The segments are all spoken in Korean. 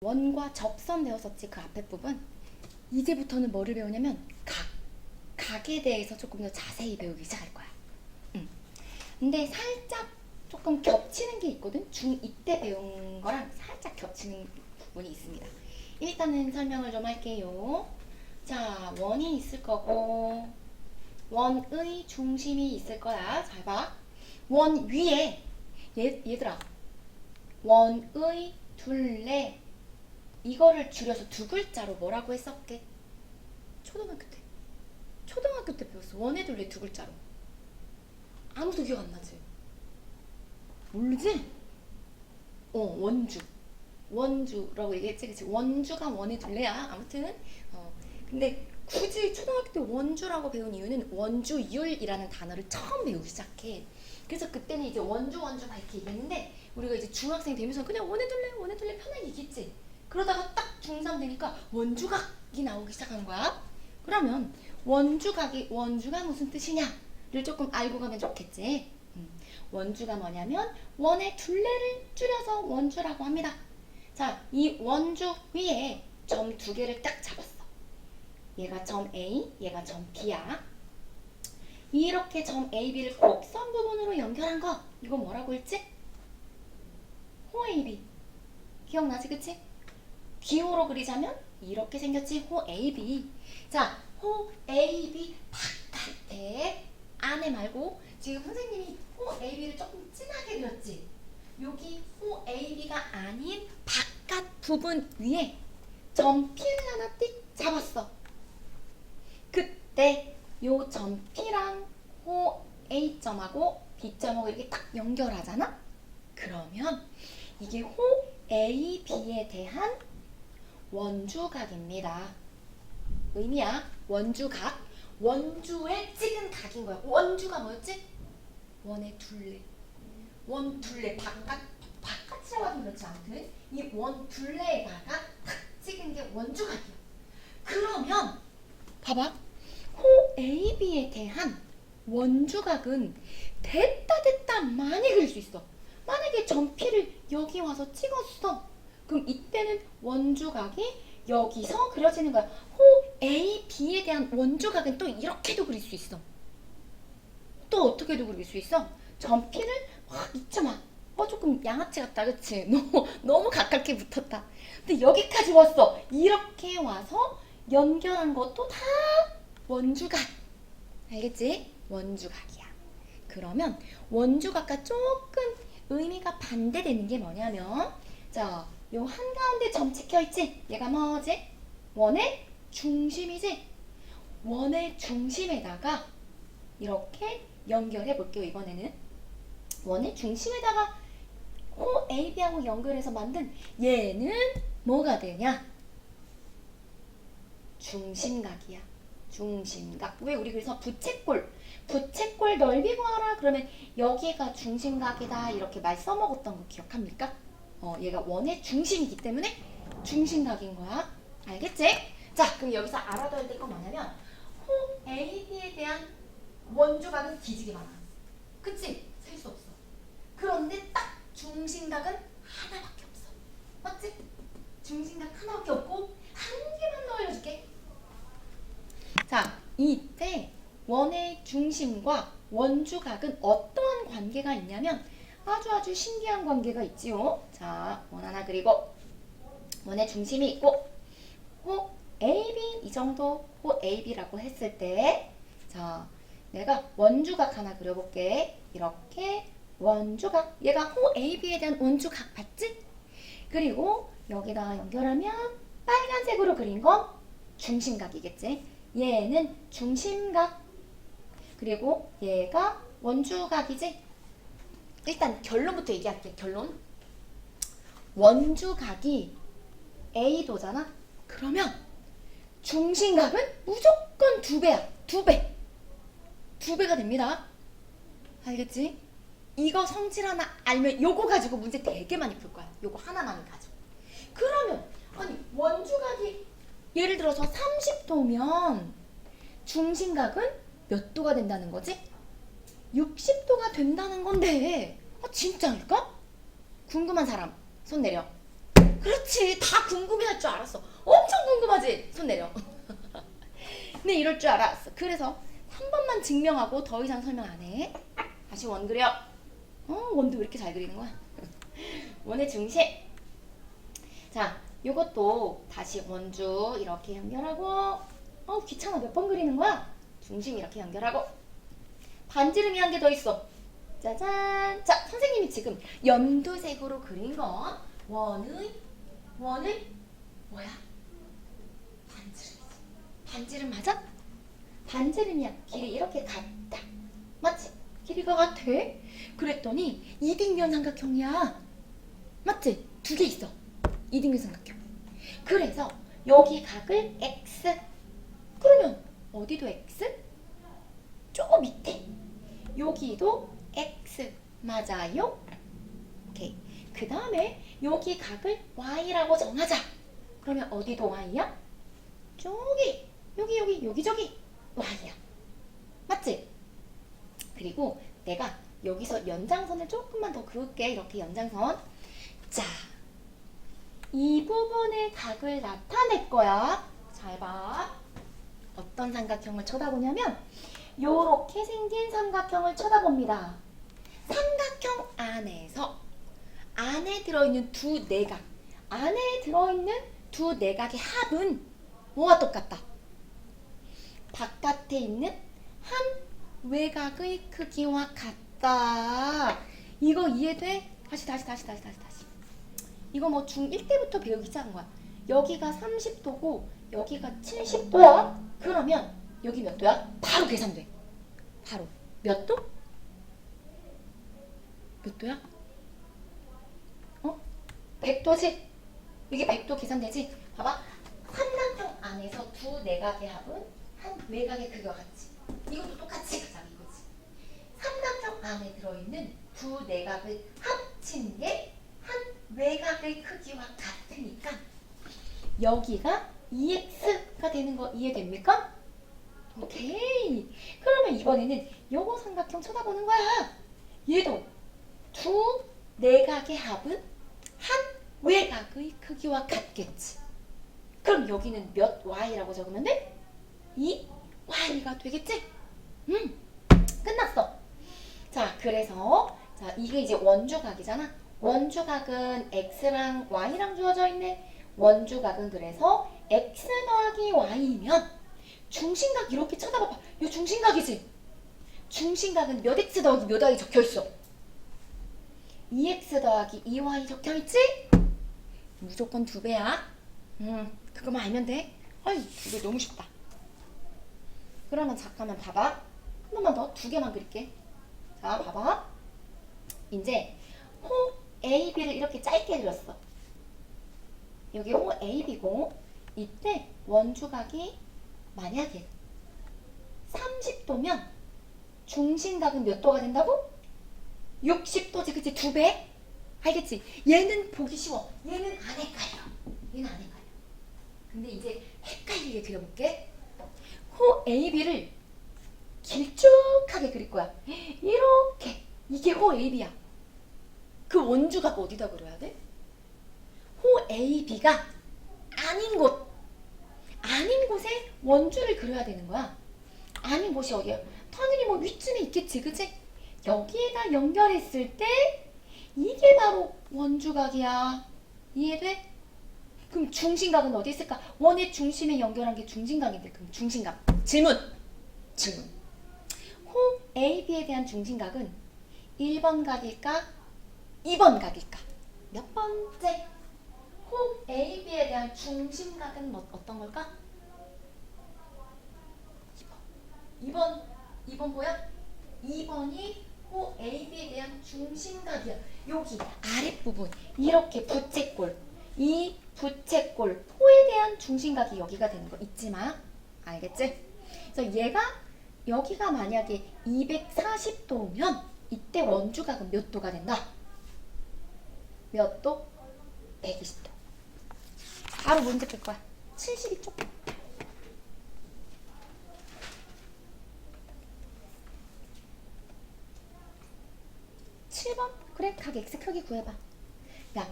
원과 접선되었었지 그 앞에 부분. 이제부터는 뭐를 배우냐면 각에 대해서 조금 더 자세히 배우기 시작할 거야. 근데 살짝 조금 겹치는 게 있거든. 중2 때 배운 거랑 살짝 겹치는 부분이 있습니다. 일단은 설명을 좀 할게요. 자, 원이 있을 거고 원의 중심이 있을 거야. 잘 봐. 원 위에 얘들아, 원의 둘레, 이거를 줄여서 두 글자로 뭐라고 했었게? 초등학교 때 배웠어. 원의 둘레 두 글자로. 아무도 기억 안 나지? 모르지? 원주라고 얘기했지, 그치? 원주가 원의 둘레야. 아무튼 근데 굳이 초등학교 때 원주라고 배운 이유는 원주율이라는 단어를 처음 배우기 시작해. 그래서 그때는 이제 원주가 이렇게 얘기했는데, 우리가 이제 중학생 되면서 그냥 원의 둘레 편하게 얘기했지. 그러다가 딱 중3 되니까 원주각이 나오기 시작한 거야. 그러면 원주가 무슨 뜻이냐를 조금 알고 가면 좋겠지. 원주가 뭐냐면 원의 둘레를 줄여서 원주라고 합니다. 자, 이 원주 위에 점 두 개를 딱 잡았어. 얘가 점 A, 얘가 점 B야. 이렇게 점 A, B를 곡선 부분으로 연결한 거, 이거 뭐라고 했지? 호 A, B. 기억나지, 그치? 기호로 그리자면 이렇게 생겼지, 호 A, B. 자, 호 A, B 바깥에, 안에 말고. 지금 선생님이 호 A, B를 조금 진하게 그렸지? 여기 호 A, B가 아닌 바깥 부분 위에 점 P를 하나 띡 잡았어. 그때 요 점 P랑 호 A점하고 B점하고 이렇게 딱 연결하잖아? 그러면 이게 호 A, B에 대한 원주각입니다. 의미야. 원주각. 원주에 찍은 각인 거야. 원주가 뭐였지? 원의 둘레. 원 둘레 바깥이라고 하긴 그렇지. 아무튼 이 원 둘레에다가 탁 찍은 게 원주각이야. 그러면 봐봐. 호 AB에 대한 원주각은 됐다 많이 그릴 수 있어. 만약에 점 P를 여기 와서 찍었어. 그럼 이때는 원주각이 여기서 그려지는 거야. 호 A, B에 대한 원주각은 또 이렇게도 그릴 수 있어. 또 어떻게도 그릴 수 있어? 점 P를 확 잊지 마. 조금 양아치 같다, 그치? 너무 가깝게 붙었다. 근데 여기까지 왔어. 이렇게 와서 연결한 것도 다 원주각. 알겠지? 원주각이야. 그러면 원주각과 조금 의미가 반대되는 게 뭐냐면, 자, 요 한가운데 점 찍혀있지? 얘가 뭐지? 원의 중심이지? 원의 중심에다가 이렇게 연결해 볼게요. 이번에는 원의 중심에다가 호 AB하고 연결해서 만든 얘는 뭐가 되냐? 중심각이야. 중심각. 왜 우리 그래서 부채꼴 넓이 구하라 그러면 여기가 중심각이다 이렇게 말 써먹었던 거 기억합니까? 얘가 원의 중심이기 때문에 중심각인 거야. 알겠지? 자, 그럼 여기서 알아둬야 될 건 뭐냐면, 호 AB에 대한 원주각은 뒤지게 많아. 그치? 셀 수 없어. 그런데 딱 중심각은 하나밖에 없어. 맞지? 중심각 하나밖에 없고 한 개만 더 알려줄게. 자, 이때 원의 중심과 원주각은 어떠한 관계가 있냐면 아주 신기한 관계가 있지요. 자, 원 하나 그리고 원의 중심이 있고 호 AB 이 정도 호 AB라고 했을 때, 자, 내가 원주각 하나 그려볼게. 이렇게 원주각. 얘가 호 AB에 대한 원주각 봤지? 그리고 여기다 연결하면 빨간색으로 그린 건 중심각이겠지? 얘는 중심각. 그리고 얘가 원주각이지? 일단 결론부터 얘기할게. 결론. 원주각이 A도잖아? 그러면 중심각은 무조건 2배야. 2배. 2배가 됩니다. 알겠지? 이거 성질 하나 알면 요거 가지고 문제 되게 많이 풀 거야. 요거 하나만 가지고. 그러면 아니 원주각이 예를 들어서 30도면 중심각은 몇 도가 된다는 거지? 60도가 된다는 건데 진짜일까? 궁금한 사람 손 내려. 그렇지. 그치, 다 궁금해할 줄 알았어. 엄청 궁금하지? 손 내려. 네, 이럴 줄 알았어. 그래서 3번만 증명하고 더 이상 설명 안 해. 다시 원 그려. 원도 왜 이렇게 잘 그리는 거야? 원의 중심. 자, 요것도 다시 원주 이렇게 연결하고. 귀찮아. 몇 번 그리는 거야? 중심 이렇게 연결하고. 반지름이 한 개 더 있어. 짜잔. 자, 선생님이 지금 연두색으로 그린 거 원을 뭐야? 반지름이지. 반지름 맞아? 반지름이야. 길이 이렇게 같다. 맞지? 길이가 같아. 그랬더니 이등변 삼각형이야. 맞지? 두 개 있어. 이등변 삼각형. 그래서 여기 각을 x. 그러면 어디도 x? 조금 밑에. 여기도 x. 맞아요? 오케이. 그 다음에 여기 각을 y라고 정하자. 그러면 어디도 y야? 저기. 여기 y야. 맞지? 그리고 내가 여기서 연장선을 조금만 더 그을게. 이렇게 연장선. 자, 이 부분의 각을 나타낼 거야. 잘 봐. 어떤 삼각형을 쳐다보냐면 요렇게 생긴 삼각형을 쳐다봅니다. 삼각형 안에서 안에 들어있는 두 내각, 안에 들어있는 두 내각의 합은 뭐와 똑같다? 바깥에 있는 한 외곽의 크기와 같다. 이거 이해돼? 다시. 이거 뭐 중1 때부터 배우기 시작한 거야. 여기가 30도고 여기가 70도야. 그러면 여기 몇 도야? 바로 계산돼. 바로. 몇 도? 몇 도야? 100도지? 이게 100도 계산되지? 봐봐. 삼각형 안에서 두 내각의 합은 한 외곽의 크기와 같지. 이것도 똑같이 가자 이거지. 삼각형 안에 들어있는 두 내각을 합친 게 한 외곽의 크기와 같으니까 여기가 2x가 되는 거 이해됩니까? 오케이. 그러면 이번에는 요거 삼각형 쳐다보는 거야. 얘도 두 내각의 합은 한 외곽의 크기와 같겠지. 그럼 여기는 몇 y라고 적으면 돼? 2y가 되겠지? 끝났어. 자, 그래서 자, 이게 이제 원주각이잖아. 원주각은 x랑 y랑 주어져 있네. 원주각은 그래서 x 더하기 y면 중심각 이렇게 쳐다봐봐. 이 중심각이지? 중심각은 몇 x 더하기 몇 y 적혀있어? 2x 더하기 2y 적혀있지? 무조건 2배야. 그거만 알면 돼. 아유, 이거 너무 쉽다. 그러면 잠깐만 봐봐. 한 번만 더, 2개만 그릴게. 자, 봐봐. 이제 호 AB를 이렇게 짧게 그렸어. 여기 호 AB고 이때 원주각이 만약에 30도면 중심각은 몇 도가 된다고? 60도지, 그치? 2배? 알겠지? 얘는 보기 쉬워. 얘는 안 헷갈려. 근데 이제 헷갈리게 그려볼게. 호 AB를 길쭉하게 그릴 거야. 이렇게. 이게 호 AB야. 그 원주각 어디다 그려야 돼? 호 AB가 아닌 곳에 원주를 그려야 되는 거야. 아닌 곳이 어디야? 터널이 뭐 위쯤에 있겠지, 그치? 여기에다 연결했을 때 이게 바로 원주각이야. 이해돼? 그럼 중심각은 어디 있을까? 원의 중심에 연결한 게 중심각인데 그럼 중심각. 질문. 호 AB에 대한 중심각은 1번 각일까? 2번 각일까? 몇 번째? 호 AB에 대한 중심각은 어떤 걸까? 2번 보여? 2번이 호 AB에 대한 중심각이야. 여기 아랫부분 이렇게 부채꼴. 이 부채꼴 호에 대한 중심각이 여기가 되는 거 잊지 마. 알겠지? 그래서 얘가 여기가 만약에 240도면 이때 원주각은 몇 도가 된다? 몇 도? 120도. 바로 문제 풀 거야. 72초. 7번? 그래, 각 x 크기 구해봐. 야,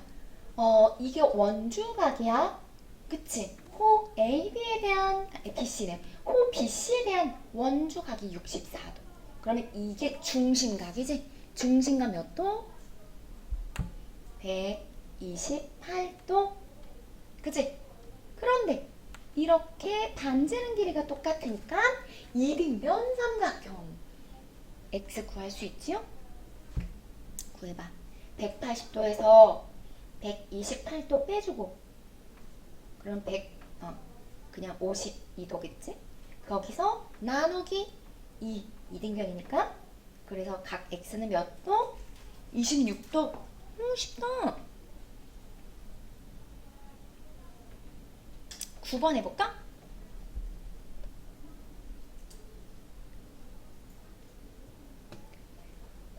이게 원주각이야. 그치? 호 AB에 대한, BC네. 호 BC에 대한 원주각이 64도. 그러면 이게 중심각이지? 중심각 몇 도? 128도. 그치? 그런데 이렇게 반지름 길이가 똑같으니까 이등변 삼각형 x 구할 수 있지요? 구해봐. 180도에서 128도 빼주고 그럼 그냥 52도겠지? 거기서 나누기 2등변이니까 그래서 각 x는 몇 도? 26도. 쉽다. 9번 해볼까?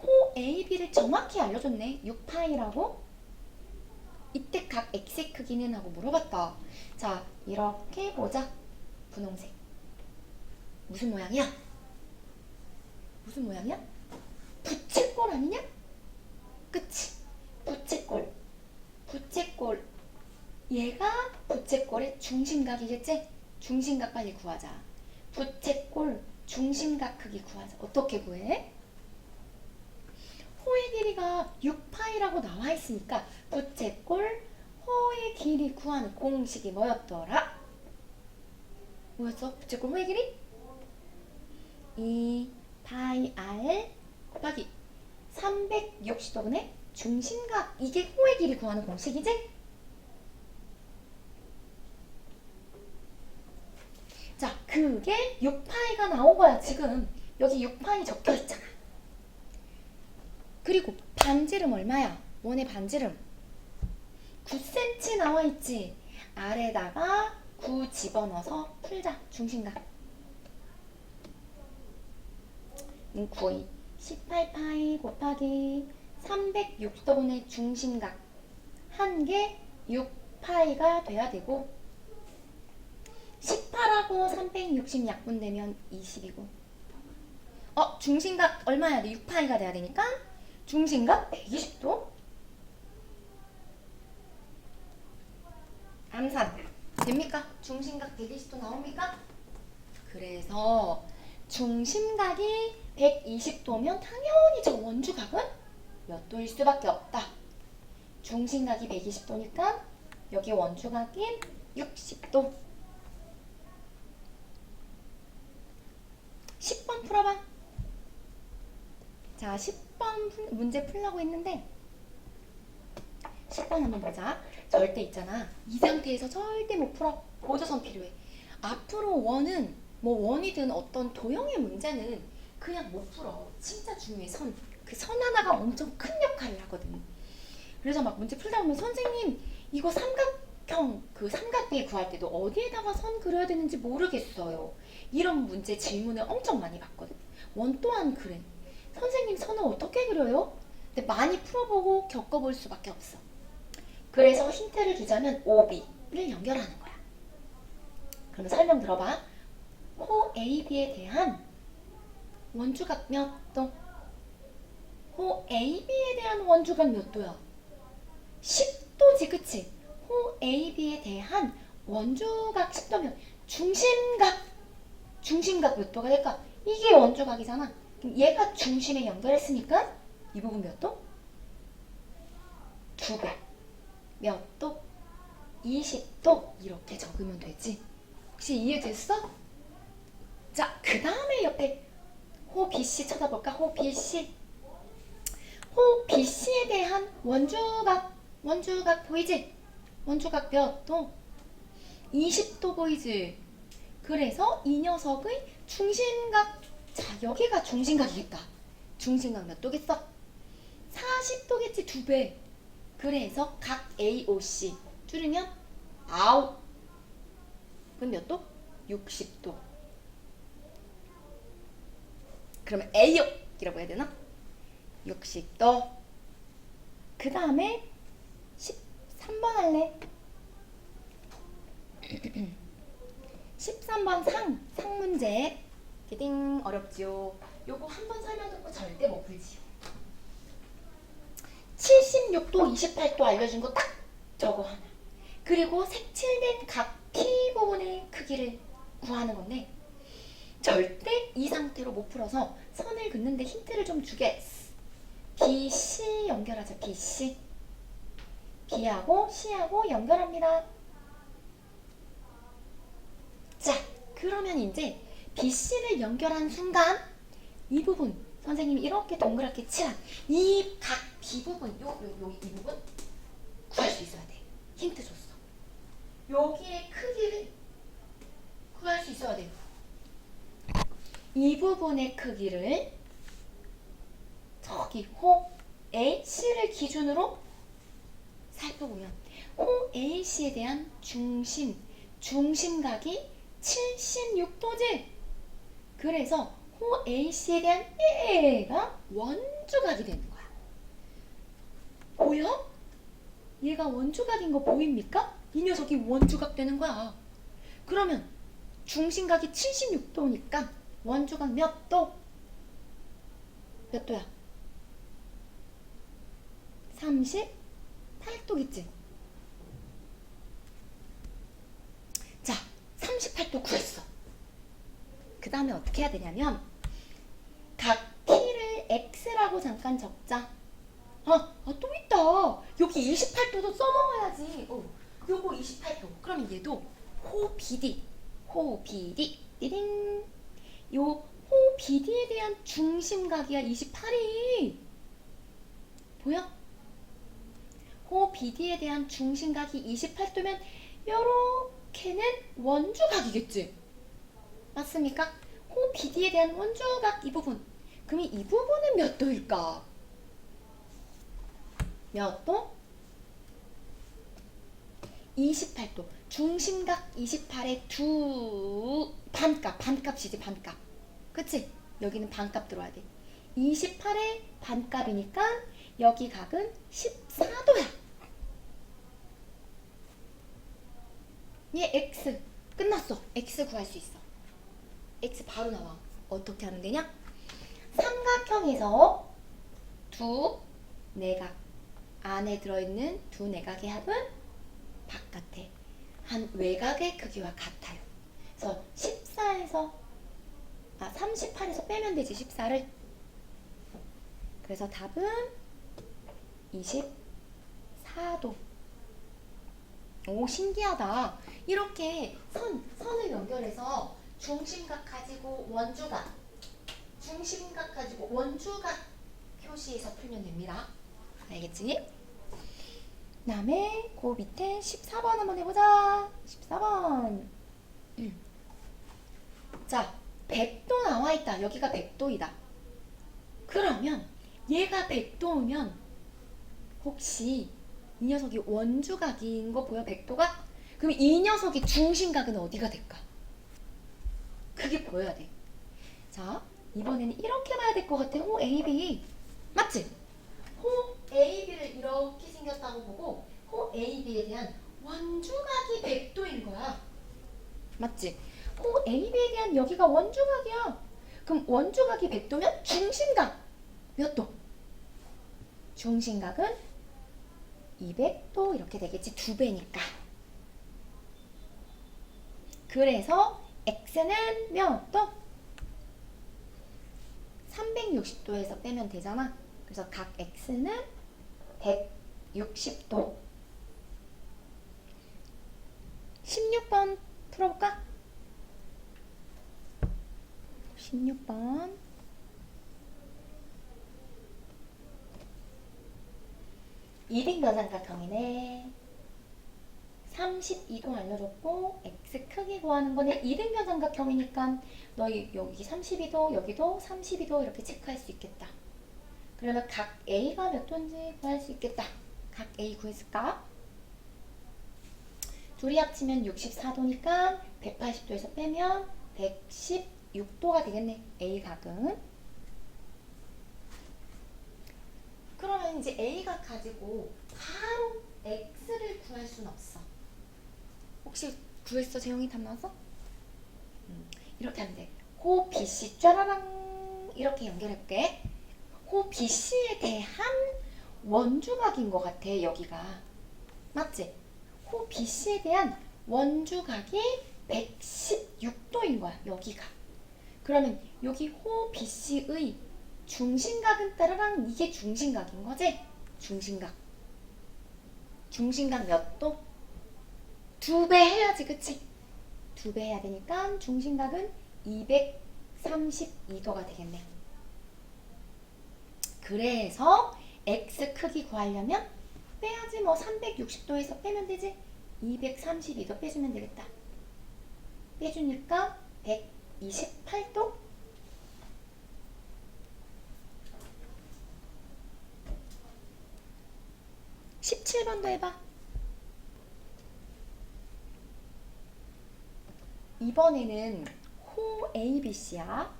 호 AB를 정확히 알려줬네. 6파이라고? 이때 각 x의 크기는 하고 물어봤다. 자, 이렇게 보자. 분홍색. 무슨 모양이야? 무슨 모양이야? 부채꼴 아니냐? 그치? 부채꼴. 부채꼴. 얘가 부채꼴의 중심각이겠지? 중심각 빨리 구하자. 부채꼴 중심각 크기 구하자. 어떻게 구해? 호의 길이가 6파이라고 나와 있으니까 부채꼴 호의 길이 구하는 공식이 뭐였더라? 뭐였어? 부채꼴 호의 길이? 2파이 r 곱하기 360도분의 중심각. 이게 호의 길이 구하는 공식이지? 자, 그게 6파이가 나온 거야. 지금 여기 6파이 적혀 있잖아. 그리고 반지름 얼마야? 원의 반지름 9cm 나와 있지. 아래다가 9 집어넣어서 풀자. 중심각 9이 18파이 곱하기 360도분의 중심각 한 개 6파이가 돼야 되고 18하고 360 약분되면 20이고 중심각 얼마야 돼? 6파이가 돼야 되니까 중심각 120도. 암산 됩니까? 중심각 120도 나옵니까? 그래서 중심각이 120도면 당연히 저 원주각은 몇 도일 수밖에 없다. 중심각이 120도니까 여기 원주각인 60도. 10번 풀어봐. 자, 10번 문제 풀라고 했는데 10번 한번 보자. 절대 있잖아. 이 상태에서 절대 못 풀어. 보조선 필요해. 앞으로 원은 원이든 어떤 도형의 문제는 그냥 못 풀어. 진짜 중요해. 선. 그 선 하나가 엄청 큰 역할을 하거든. 그래서 막 문제 풀다 보면 선생님 이거 삼각형 그 삼각비 구할 때도 어디에다가 선 그려야 되는지 모르겠어요. 이런 문제 질문을 엄청 많이 받거든. 원 또한 그래. 선생님 선을 어떻게 그려요? 근데 많이 풀어보고 겪어볼 수밖에 없어. 그래서 힌트를 주자면 OB를 연결하는 거야. 그럼 설명 들어봐. 호 AB에 대한 원주각 몇 도? 호 AB에 대한 원주각 몇 도야? 10도지, 그치? 호 AB에 대한 원주각 10도면 중심각 몇 도가 될까? 이게 원주각이잖아. 그럼 얘가 중심에 연결했으니까 이 부분 몇 도? 2배. 몇 도? 20도. 이렇게 적으면 되지. 혹시 이해됐어? 자, 그 다음에 옆에 호 BC 쳐다볼까? 호 BC. 호 BC에 대한 원주각 보이지? 원주각 몇 도? 20도 보이지? 그래서 이 녀석의 중심각, 자, 여기가 중심각이겠다. 중심각 몇 도겠어? 40도겠지, 2배. 그래서 각 AOC 줄이면 9. 그럼 몇 도? 60도. 그러면 A역이라고 해야 되나? 60도. 그 다음에 13번 할래. 13번 상 문제. 띵 어렵지요. 요거 한 번 설명 듣고 절대 못 풀지요. 76도, 28도 알려준 거 딱 저거 하나. 그리고 색칠된 각 P 부분의 크기를 구하는 건데 절대 이 상태로 못 풀어서 선을 긋는데 힌트를 좀 주겠어. BC 연결하자. BC. B하고 C하고 연결합니다. 자, 그러면 이제 BC를 연결한 순간 이 부분 선생님이 이렇게 동그랗게 칠한 이 각 B 부분 이 부분 구할 수 있어야 돼. 힌트 줬어. 여기의 크기를 구할 수 있어야 돼요. 이 부분의 크기를 저기 호 HC를 기준으로 살펴보면 호 HC에 대한 중심각이 76도지. 그래서 호 HC에 대한 얘가 원주각이 되는 거야. 보여? 얘가 원주각인 거 보입니까? 이 녀석이 원주각 되는 거야. 그러면 중심각이 76도니까 원주각 몇 도? 몇 도야? 38도겠지? 자, 38도 구했어. 그 다음에 어떻게 해야 되냐면 각 T를 X라고 잠깐 적자. 또 있다. 여기 28도도 써먹어야지. 요거 28도. 그럼 얘도 호 BD. 띠링. 요 호 BD에 대한 중심각이야 28이. 보여? 호 BD에 대한 중심각이 28도면 요렇게는 원주각이겠지. 맞습니까? 호 BD에 대한 원주각 이 부분. 그럼 이 부분은 몇 도일까? 몇 도? 28도. 중심각 28의 반값이지 반값. 그치? 여기는 반값 들어와야 돼. 28의 반값이니까 여기 각은 14도야. 얘 X. 끝났어. X 구할 수 있어. X 바로 나와. 어떻게 하면 되냐? 삼각형에서 두 내각 안에 들어있는 두 내각의 합은 바깥에 한 외곽의 크기와 같아요. 그래서 38에서 빼면 되지 14를. 그래서 답은 24도. 오, 신기하다. 이렇게 선을 연결해서 중심각 가지고 원주각, 중심각 가지고 원주각 표시해서 풀면 됩니다. 알겠지? 그 다음에 그 밑에 14번 한번 해보자. 14번. 자, 100도 나와있다. 여기가 100도이다. 그러면 얘가 100도면 혹시 이 녀석이 원주각인 거 보여? 100도가? 그럼 이 녀석이 중심각은 어디가 될까? 그게 보여야 돼. 자, 이번에는 이렇게 봐야 될 것 같아. 호 AB. 맞지? 호 AB를 이렇게 생겼다고 보고 호 AB에 대한 원주각이 100도인 거야. 맞지? 호 AB에 대한 여기가 원주각이야. 그럼 원주각이 100도면 중심각 몇 도? 중심각은 200도 이렇게 되겠지. 2배니까. 그래서 X는 몇 도? 360도에서 빼면 되잖아. 그래서 각 X는 160도. 16번 풀어볼까? 16번. 이등변삼각형이네. 32도 알려줬고 X 크기 구하는 거는 이등변삼각형이니까 너희 여기 32도 여기도 32도 이렇게 체크할 수 있겠다. 그러면 각 A가 몇 도인지 구할 수 있겠다. 각 A 구했을까? 둘이 합치면 64도니까 180도에서 빼면 116도가 되겠네. A 각은. 그러면 이제 A각 가지고 바로 X를 구할 수는 없어. 혹시 구했어? 재영이 답 나왔어? 이렇게 하면 돼. 호 BC 쫘라랑 이렇게 연결해볼게. 호 BC에 대한 원주각인 것 같아. 여기가 맞지? 호 BC에 대한 원주각이 116도인 거야. 여기가. 그러면 여기 호 BC의 중심각은 따라랑 이게 중심각인 거지? 중심각. 중심각 몇 도? 2배 해야지, 그치? 2배 해야 되니까 중심각은 232도가 되겠네. 그래서 x 크기 구하려면 빼야지. 뭐 360도에서 빼면 되지. 232도 빼주면 되겠다. 빼주니까 128도? 17번도 해봐. 이번에는 호 ABC야.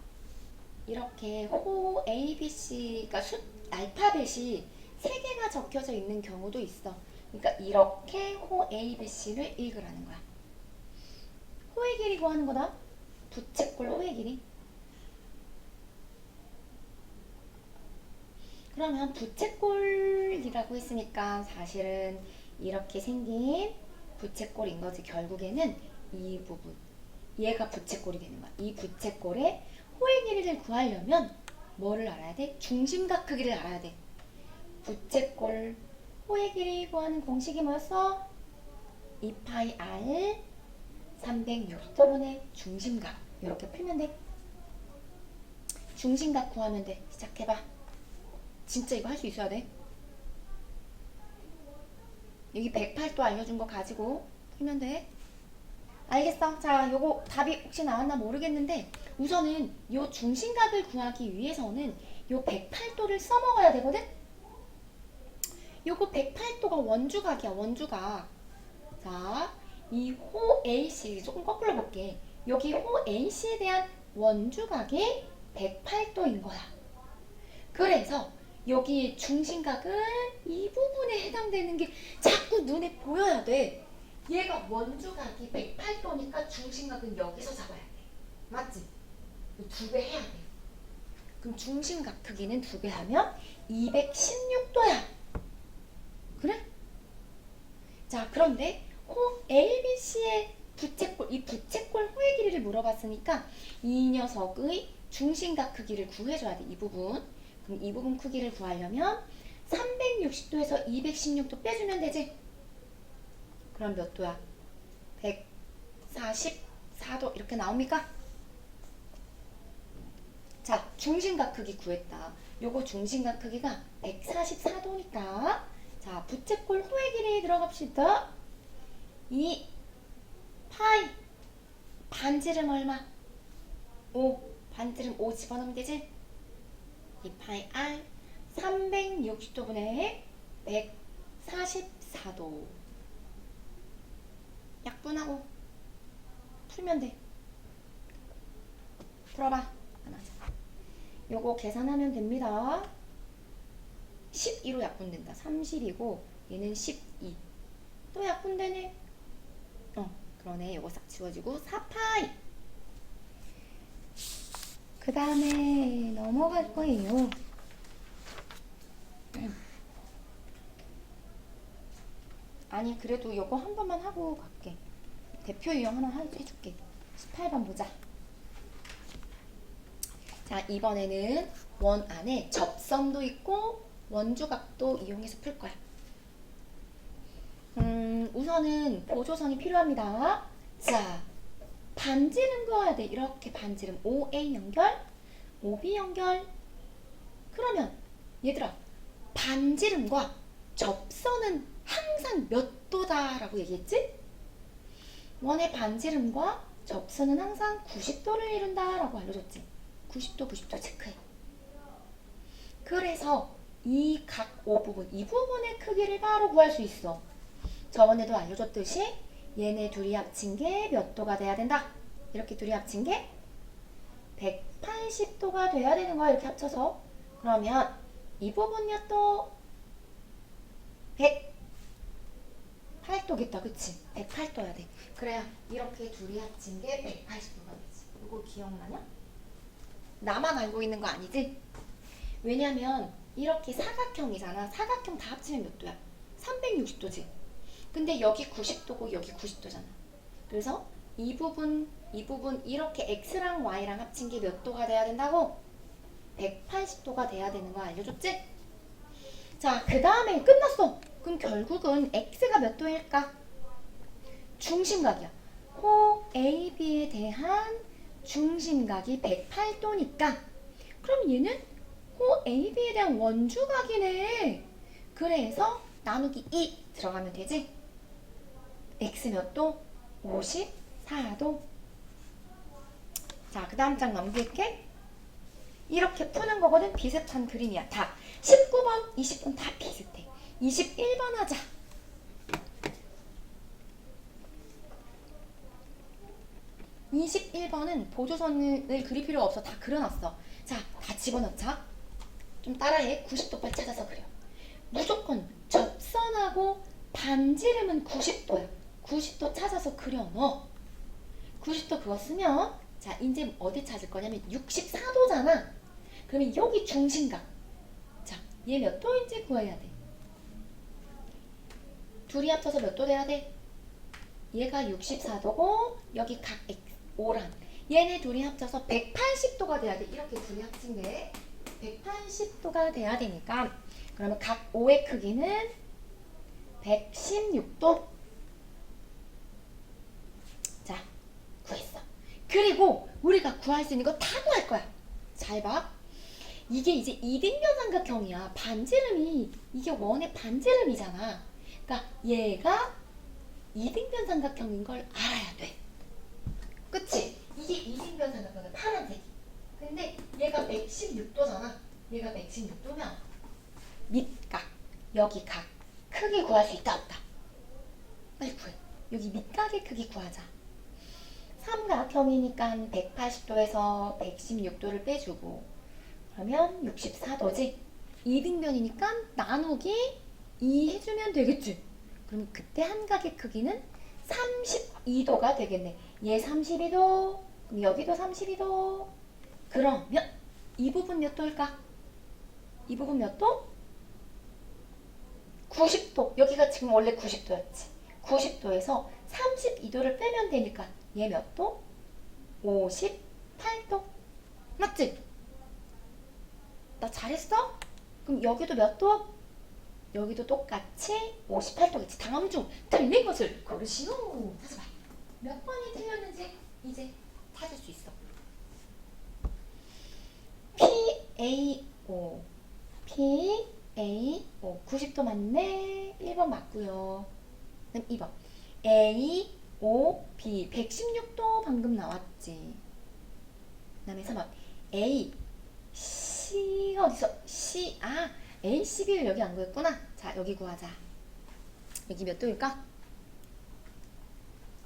이렇게 호 ABC가 알파벳이 3개가 적혀져 있는 경우도 있어. 그러니까 이렇게 호 ABC를 읽으라는 거야. 호의 길이 구하는 거다. 부채꼴 호의 길이. 그러면 부채꼴이라고 했으니까 사실은 이렇게 생긴 부채꼴인 거지. 결국에는 이 부분, 얘가 부채꼴이 되는 거야. 이 부채꼴의 호의 길이를 구하려면 뭐를 알아야 돼? 중심각 크기를 알아야 돼. 부채꼴 호의 길이 구하는 공식이 뭐였어? 2파이 r 360도분의 중심각. 이렇게 풀면 돼. 중심각 구하면 돼. 시작해봐. 진짜 이거 할 수 있어야 돼. 여기 108도 알려준 거 가지고 풀면 돼. 알겠어. 자, 요거 답이 혹시 나왔나 모르겠는데 우선은 요 중심각을 구하기 위해서는 요 108도를 써먹어야 되거든? 요거 108도가 원주각이야. 원주각. 자, 이 호 AC 조금 거꾸로 볼게. 여기 호 AC에 대한 원주각이 108도인 거야. 그래서 여기 중심각은 이 부분에 해당되는 게 자꾸 눈에 보여야 돼. 얘가 원주각이 108도니까 중심각은 여기서 잡아야 돼. 맞지? 2배 해야 돼. 그럼 중심각 크기는 2배 하면 216도야. 그래? 자, 그런데 호 ABC의 부채꼴, 이 부채꼴 호의 길이를 물어봤으니까 이 녀석의 중심각 크기를 구해줘야 돼. 이 부분. 그럼 이 부분 크기를 구하려면 360도에서 216도 빼주면 되지? 그럼 몇 도야? 144도 이렇게 나옵니까? 자, 중심각 크기 구했다. 요거 중심각 크기가 144도니까 자, 부채꼴 호의 길이 들어갑시다. 이 파이 반지름 얼마? 5. 반지름 5 집어넣으면 되지? 2파이 r 360도분의 144도. 약분하고 풀면 돼. 풀어봐. 하나자. 요거 계산하면 됩니다. 12로 약분된다. 30이고 얘는 12. 또 약분되네. 그러네. 요거 싹 지워지고 4파이. 그 다음에 넘어갈 거예요. 아니 그래도 요거 한 번만 하고 갈게. 대표 유형 하나 해줄게. 18번 보자. 자, 이번에는 원 안에 접선도 있고 원주각도 이용해서 풀 거야. 우선은 보조선이 필요합니다. 자, 반지름 그어야 돼. 이렇게 반지름 OA 연결, OB 연결. 그러면 얘들아, 반지름과 접선은 항상 몇 도다라고 얘기했지? 원의 반지름과 접선은 항상 90도를 이룬다라고 알려줬지. 90도, 90도 체크해. 그래서 이 각 O 부분, 이 부분의 크기를 바로 구할 수 있어. 저번에도 알려줬듯이 얘네 둘이 합친 게 몇 도가 돼야 된다? 이렇게 둘이 합친 게 180도가 돼야 되는 거야. 이렇게 합쳐서. 그러면 이 부분 몇 도? 108도겠다. 그치? 108도야 돼. 그래야 이렇게 둘이 합친 게 180도가 되지. 이거 기억나냐? 나만 알고 있는 거 아니지? 왜냐면 이렇게 사각형이잖아. 사각형 다 합치면 몇 도야? 360도지. 근데 여기 90도고 여기 90도잖아. 그래서 이 부분 이렇게 x랑 y랑 합친 게 몇 도가 돼야 된다고? 180도가 돼야 되는 거 알려줬지? 자, 그 다음에 끝났어. 그럼 결국은 x가 몇 도일까? 중심각이야. 코 AB에 대한 중심각이 108도니까 그럼 얘는 코 AB에 대한 원주각이네. 그래서 나누기 2 들어가면 되지? x 몇 도? 54도. 자, 그 다음 장 넘길게. 이렇게 푸는 거거든. 비슷한 그림이야. 다 19번, 20번 다 비슷해. 21번 하자. 21번은 보조선을 그릴 필요 없어. 다 그려놨어. 자, 다 집어넣자. 좀 따라해. 90도빨 찾아서 그려. 무조건 접선하고 반지름은 90도야. 90도 찾아서 그려 넣어. 90도 그거 쓰면 자, 이제 어디 찾을 거냐면 64도잖아. 그러면 여기 중심각. 자, 얘 몇 도인지 구해야 돼. 둘이 합쳐서 몇 도 돼야 돼? 얘가 64도고 여기 각 O랑 얘네 둘이 합쳐서 180도가 돼야 돼. 이렇게 둘이 합친 게 180도가 돼야 되니까 그러면 각 O의 크기는 116도. 자, 구했어. 그리고 우리가 구할 수 있는 거 다 구할 거야. 잘 봐. 이게 이제 이등변 삼각형이야. 반지름이 이게 원의 반지름이잖아. 그러니까 얘가 이등변 삼각형인 걸 알아야 돼. 그치? 이게 이등변 삼각형의 파란색이. 근데 얘가 116도잖아. 얘가 116도면 밑각, 여기 각 크기 구할 수 있다 없다? 빨리 구해. 여기 밑각의 크기 구하자. 삼각형이니까 180도에서 116도를 빼주고 그러면 64도지. 이등변이니까 나누기 2 해주면 되겠지. 그럼 그때 한 각의 크기는 32도가 되겠네. 얘 32도, 그럼 여기도 32도. 그러면 이 부분 몇 도일까? 이 부분 몇 도? 90도. 여기가 지금 원래 90도였지. 90도에서 32도를 빼면 되니까 얘 몇 도? 58도. 맞지? 나 잘했어? 그럼 여기도 몇 도? 여기도 똑같이 58도겠지. 다음 중 틀린 것을 고르시오. 찾아봐. 몇 번이 틀렸는지 이제 찾을 수 있어. PAO PAO 90도 맞네. 1번 맞고요. 그럼 2번 AOB 116도 방금 나왔지. 그 다음에 3번 C가 어디서? C, ACB를 여기 안 구했구나. 자, 여기 구하자. 여기 몇 도일까?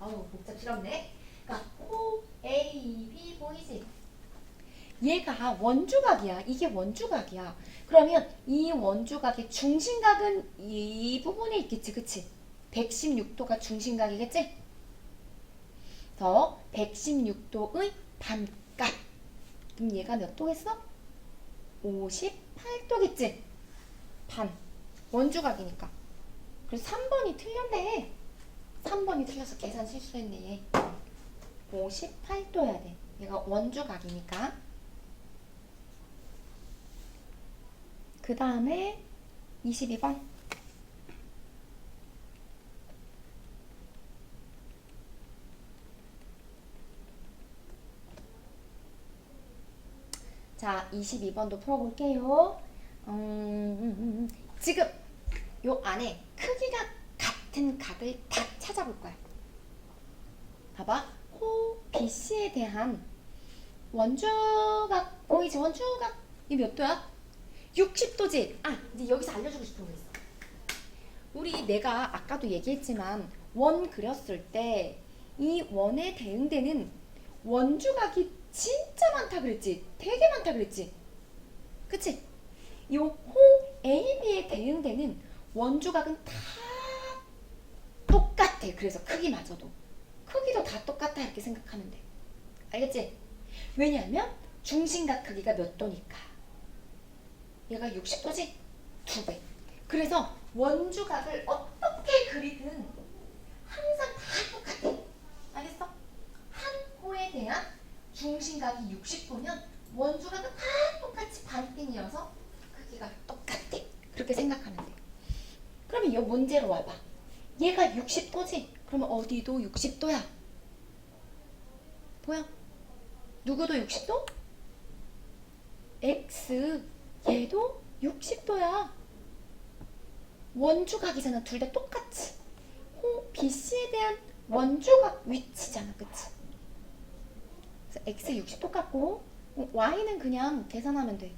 어우, 복잡스럽네. 그러니까 O, A, B 보이지? 얘가 원주각이야. 이게 원주각이야. 그러면 이 원주각의 중심각은 이 부분에 있겠지, 그치? 116도가 중심각이겠지? 그래서 116도의 반값. 그럼 얘가 몇 도겠어? 58도겠지? 반. 원주각이니까. 그래서 3번이 틀렸네. 3번이 틀려서 계산 실수했네. 얘. 58도야 돼. 얘가 원주각이니까. 그 다음에 22번. 자, 22번도 풀어볼게요. 지금 요 안에 크기가 같은 각을 다 찾아볼 거야. 봐봐. 코 BC에 대한 원주각 보이지? 원주각 이 몇 도야? 60도지? 이제 여기서 알려주고 싶은 거 있어. 우리 내가 아까도 얘기했지만 원 그렸을 때 이 원에 대응되는 원주각이 진짜 많다 그랬지? 되게 많다 그랬지? 그치? 요 호 AB에 대응되는 원주각은 다 똑같아. 그래서 크기마저도. 크기도 다 똑같다 이렇게 생각하면 돼. 알겠지? 왜냐하면 중심각 크기가 몇 도니까. 얘가 60도지? 2배. 그래서 원주각을 어떻게 그리든 문제로 와봐. 얘가 60도지? 그러면 어디도 60도야. 보여? 누구도 60도? X 얘도 60도야. 원주각이잖아. 둘 다 똑같이. BC에 대한 원주각 위치잖아. 그치? 그래서 X 60도 같고 Y는 그냥 계산하면 돼.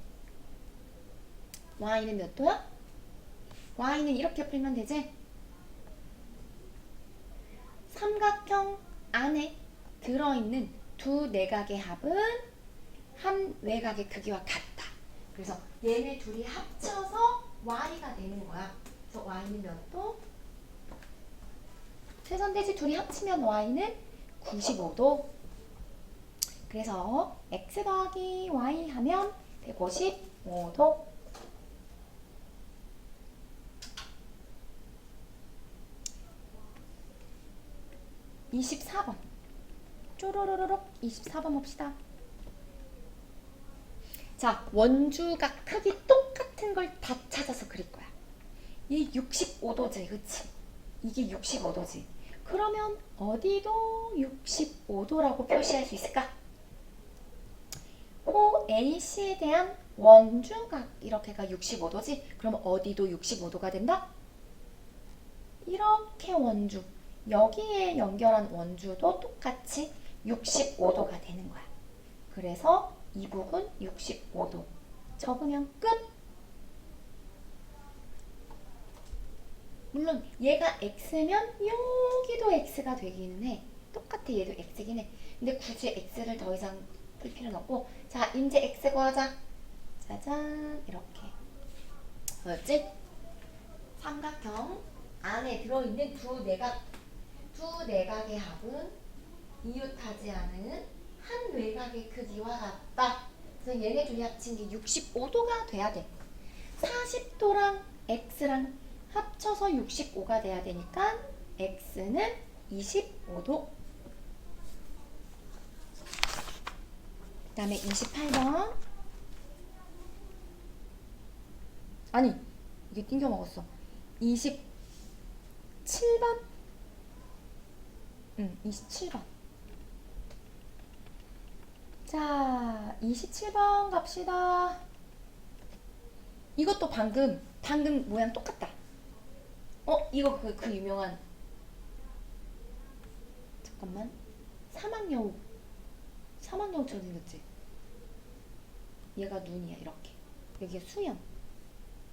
Y는 몇 도야? Y는 이렇게 풀면 되지? 삼각형 안에 들어있는 두 내각의 합은 한 외곽의 크기와 같다. 그래서 얘네 둘이 합쳐서 Y가 되는 거야. 그래서 Y는 몇 도? 최선대지 둘이 합치면 Y는 95도. 그래서 X 더하기 Y 하면 155도. (24번) 쪼로로로록 24번 봅시다. 자, 원주각 크기 똑같은 걸 다 찾아서 그릴 거야. 이 65도지, 그치? 이게 65도지. 그러면 어디도 65도라고 표시할 수 있을까? OAC에 대한 원주각 이렇게가 65도지? 그럼 어디도 65도가 된다? 이렇게 원주, 여기에 연결한 원주도 똑같이 65도가 되는 거야. 그래서 이 부분 65도 적으면 끝. 물론 얘가 X면 여기도 X가 되기는 해. 똑같아. 얘도 X긴 해. 근데 굳이 X를 더 이상 풀 필요는 없고, 자 이제 X 구하자. 짜잔, 이렇게. 뭐였지? 삼각형 안에 들어있는 두 내각의 합은 이웃하지 않은 한 외곽의 크기와 같다. 그래서 얘네 둘이 합친 게 65도가 돼야 돼. 40도랑 X랑 합쳐서 65가 돼야 되니까 X는 25도. 그 다음에 28번. 아니, 이게 띵겨 먹었어. 27번. 27번. 자, 27번 갑시다. 이것도 방금 모양 똑같다. 이거 그 유명한, 잠깐만, 사막여우처럼 생겼지? 얘가 눈이야, 이렇게. 여기가 수염,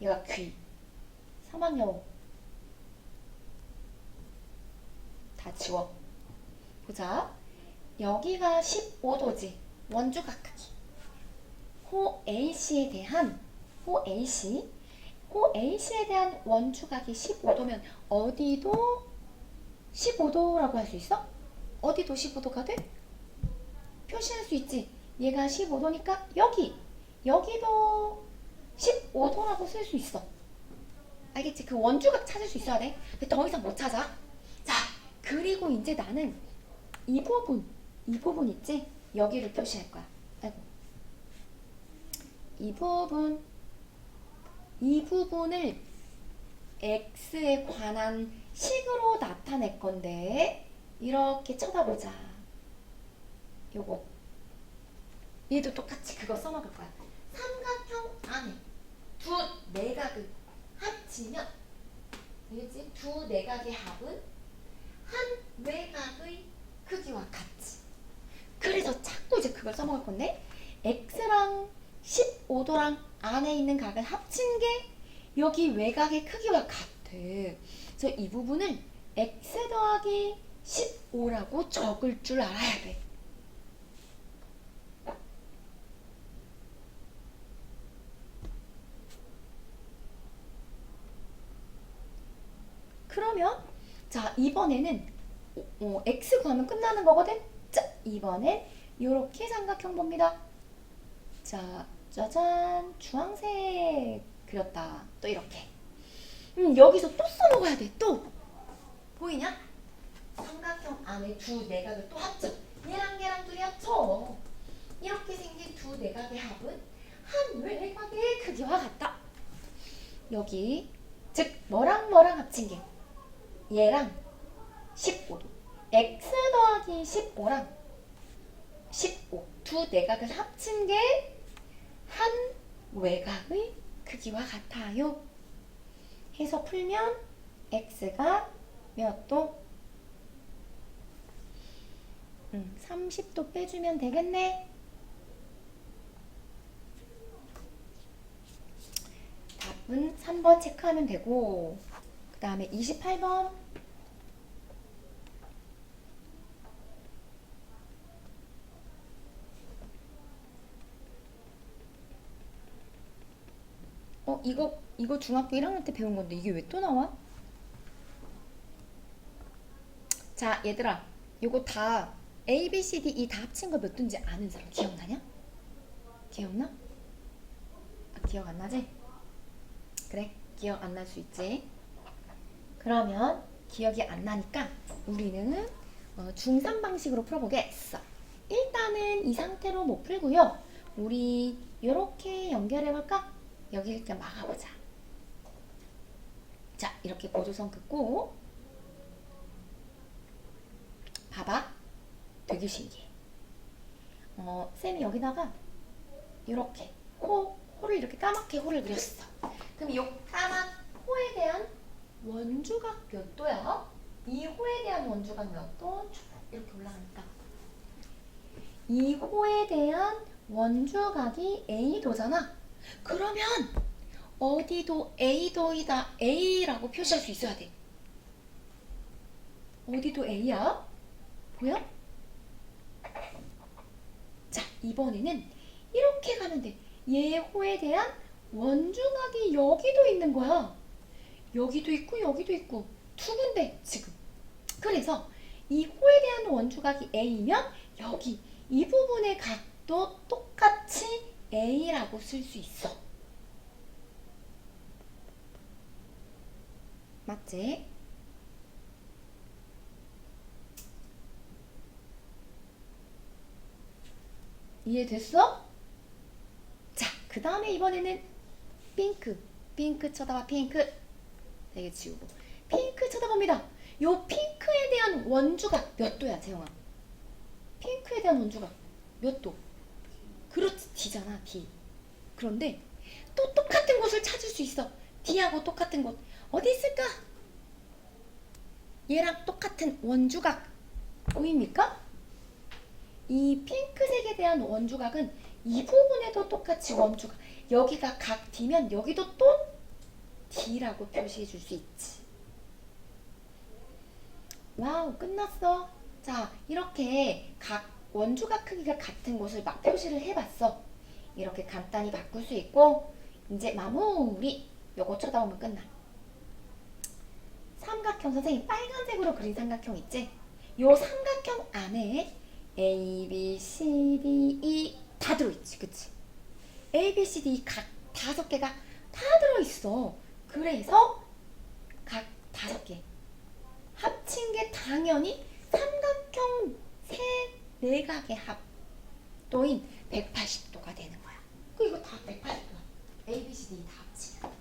얘가 귀. 사막여우. 다 지워. 보자. 여기가 15도지. 원주각 크기. 호 AC에 대한 원주각이 15도면 어디도 15도라고 할 수 있어? 어디도 15도가 돼? 표시할 수 있지. 얘가 15도니까 여기도 15도라고 쓸 수 있어. 알겠지? 그 원주각 찾을 수 있어야 돼. 근데 더 이상 못 찾아. 자, 그리고 이제 나는 이 부분 있지? 여기를 표시할 거야. 아이고. 이 부분을 X에 관한 식으로 나타낼 건데, 이렇게 쳐다보자. 요거. 얘도 똑같이 그거 써먹을 거야. 삼각형 안에 두 내각을 합치면, 알겠지? 두 내각의 합은 한 외곽의 크기와 같지. 그래서 자꾸 이제 그걸 써먹을 건데, X랑 15도랑 안에 있는 각을 합친 게 여기 외곽의 크기와 같아. 그래서 이 부분을 X 더하기 15라고 적을 줄 알아야 돼. 그러면 자, 이번에는 X 구하면 끝나는 거거든? 자, 이번엔 이렇게 삼각형 봅니다. 자, 짜잔, 주황색 그렸다. 또 이렇게. 여기서 또 써먹어야 돼. 또 보이냐? 삼각형 안에 두 내각을 또 합쳐. 얘랑 둘이 합쳐. 이렇게 생긴 두 내각의 합은 한 외곽의 크기와 같다. 여기 즉 뭐랑 뭐랑 합친 게 얘랑 15도. x 더하기 15랑 15 두 내각을 합친 게 한 외곽의 크기와 같아요. 해서 풀면 x가 몇 도? 30도 빼주면 되겠네. 답은 3번 체크하면 되고, 그 다음에 28번. 이거 중학교 1학년 때 배운 건데 이게 왜 또 나와? 자, 얘들아, 이거 다 A, B, C, D, E 다 합친 거 몇 도인지 아는 사람 기억나냐? 기억나? 아, 기억 안 나지? 그래, 기억 안 날 수 있지. 그러면 기억이 안 나니까 우리는 중3 방식으로 풀어보겠어. 일단은 이 상태로 못 풀고요. 우리 이렇게 연결해볼까? 여기 일단 막아보자. 자, 이렇게 보조선 긋고 봐봐. 되게 신기해. 쌤이 여기다가 이렇게 호를 이렇게 까맣게 호를 그렸어. 그럼 이 까만 호에 대한 원주각 몇 도야? 이 호에 대한 원주각 몇 도? 이렇게 올라가니까 이 호에 대한 원주각이 A도잖아. 그러면 어디도 A도이다 A라고 표시할 수 있어야 돼. 어디도 A야? 보여? 자, 이번에는 이렇게 가면 돼. 얘 호에 대한 원주각이 여기도 있는 거야. 여기도 있고 여기도 있고 두 군데 지금. 그래서 이 호에 대한 원주각이 A면 여기 이 부분의 각도 똑같이 A라고 쓸 수 있어. 맞지? 이해됐어? 자, 그 다음에 이번에는 핑크 쳐다봐. 핑크 되게 지우고 핑크 쳐다봅니다. 요 핑크에 대한 원주각 몇 도야, 재영아? 핑크에 대한 원주각 몇 도? 그렇지, D잖아, D. 그런데 또 똑같은 곳을 찾을 수 있어. D하고 똑같은 곳 어디 있을까? 얘랑 똑같은 원주각 보입니까? 이 핑크색에 대한 원주각은 이 부분에도 똑같이 원주각. 여기가 각 D면 여기도 또 D라고 표시해 줄 수 있지. 와우, 끝났어. 자, 이렇게 각 원주각 크기가 같은 곳을 막 표시를 해봤어. 이렇게 간단히 바꿀 수 있고, 이제 마무리. 요거 쳐다보면 끝나. 삼각형, 선생님 빨간색으로 그린 삼각형 있지? 요 삼각형 안에 A, B, C, D, E 다 들어있지, 그치? A, B, C, D, E 각 5개가 다 들어있어. 그래서 각 5개 합친 게 당연히 삼각형 세 내각의 합도인 180도가 되는 거야. 이거 다 180도야. A, B, C, D, E 다 합치면.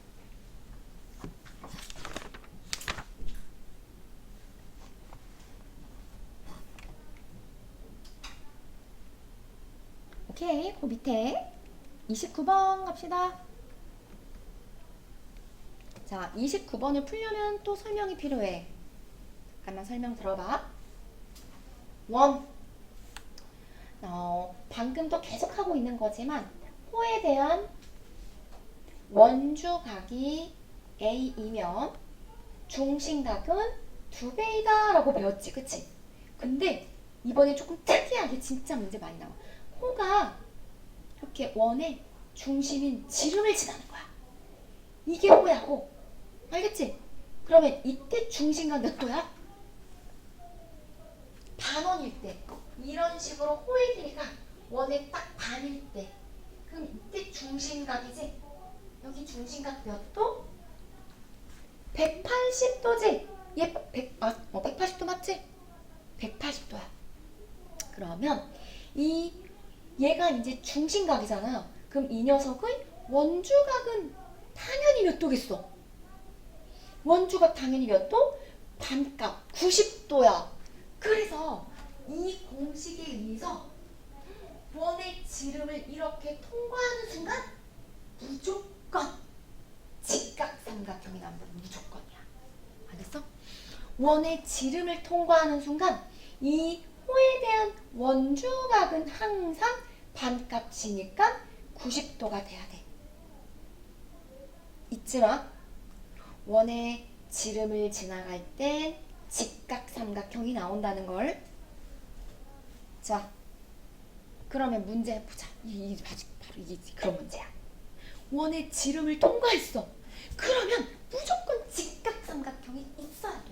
오케이, 그 밑에 29번 갑시다. 자, 29번을 풀려면 또 설명이 필요해. 잠깐만 설명 들어봐. 원. 방금도 계속 하고 있는 거지만 호에 대한 원주각이 A이면 중심각은 2배이다 라고 배웠지, 그치? 근데 이번에 조금 특이하게 진짜 문제 많이 나와. 호가 이렇게 원의 중심인 지름을 지나는 거야. 이게 호야, 호. 알겠지? 그러면 이때 중심각 몇 도야? 반원일 때. 이런 식으로 호의 길이가 원의 딱 반일 때. 그럼 이때 중심각이지? 여기 중심각 몇 도? 180도지? 얘 180도 맞지? 180도야. 그러면 얘가 이제 중심각이잖아. 그럼 이 녀석의 원주각은 당연히 몇 도겠어? 원주각 당연히 몇 도? 반값 90도야. 그래서 이 공식에 의해서 원의 지름을 이렇게 통과하는 순간 무조건 직각삼각형이 나온다. 무조건이야. 알겠어? 원의 지름을 통과하는 순간 이 호에 대한 원주각은 항상 반값이니까 90도가 돼야 돼. 잊지 마. 원의 지름을 지나갈 땐 직각삼각형이 나온다는 걸. 자, 그러면 문제 해보자. 바로 이게 그런 문제야. 원의 지름을 통과했어. 그러면 무조건 직각삼각형이 있어야 돼.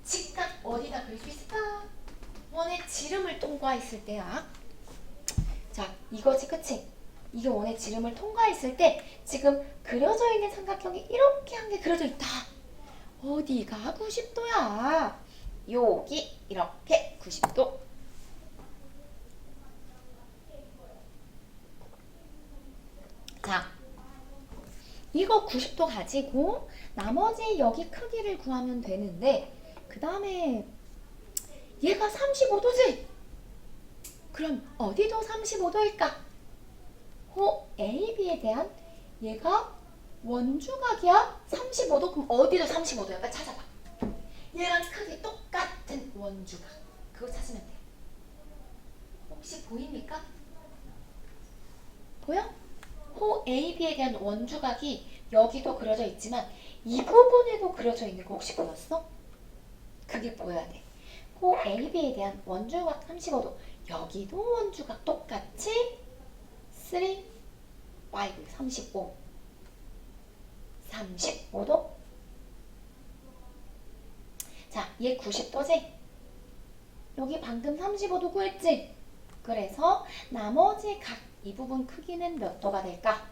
직각 어디다 그릴 수 있을까? 원의 지름을 통과했을 때야. 자, 이거지, 그치? 이게 원의 지름을 통과했을 때 지금 그려져 있는 삼각형이 이렇게 한 개 그려져 있다. 어디가 90도야? 여기 이렇게 90도. 자, 이거 90도 가지고 나머지 여기 크기를 구하면 되는데 그 다음에 얘가 35도지? 그럼 어디도 35도일까? 호 AB에 대한 얘가 원주각이야? 35도? 그럼 어디도 35도야? 빨리 찾아봐. 얘랑 크기 똑같은 원주각. 그거 찾으면 돼. 혹시 보입니까? 보여? 호 AB에 대한 원주각이 여기도 그려져 있지만 이 부분에도 그려져 있는 거 혹시 보였어? 그게 보여야 돼. 호 AB에 대한 원주각 35도. 여기도 원주각 똑같이 3, 5, 35. 35도. 자, 얘 90도지? 여기 방금 35도 구했지? 그래서 나머지 각 이 부분 크기는 몇 도가 될까?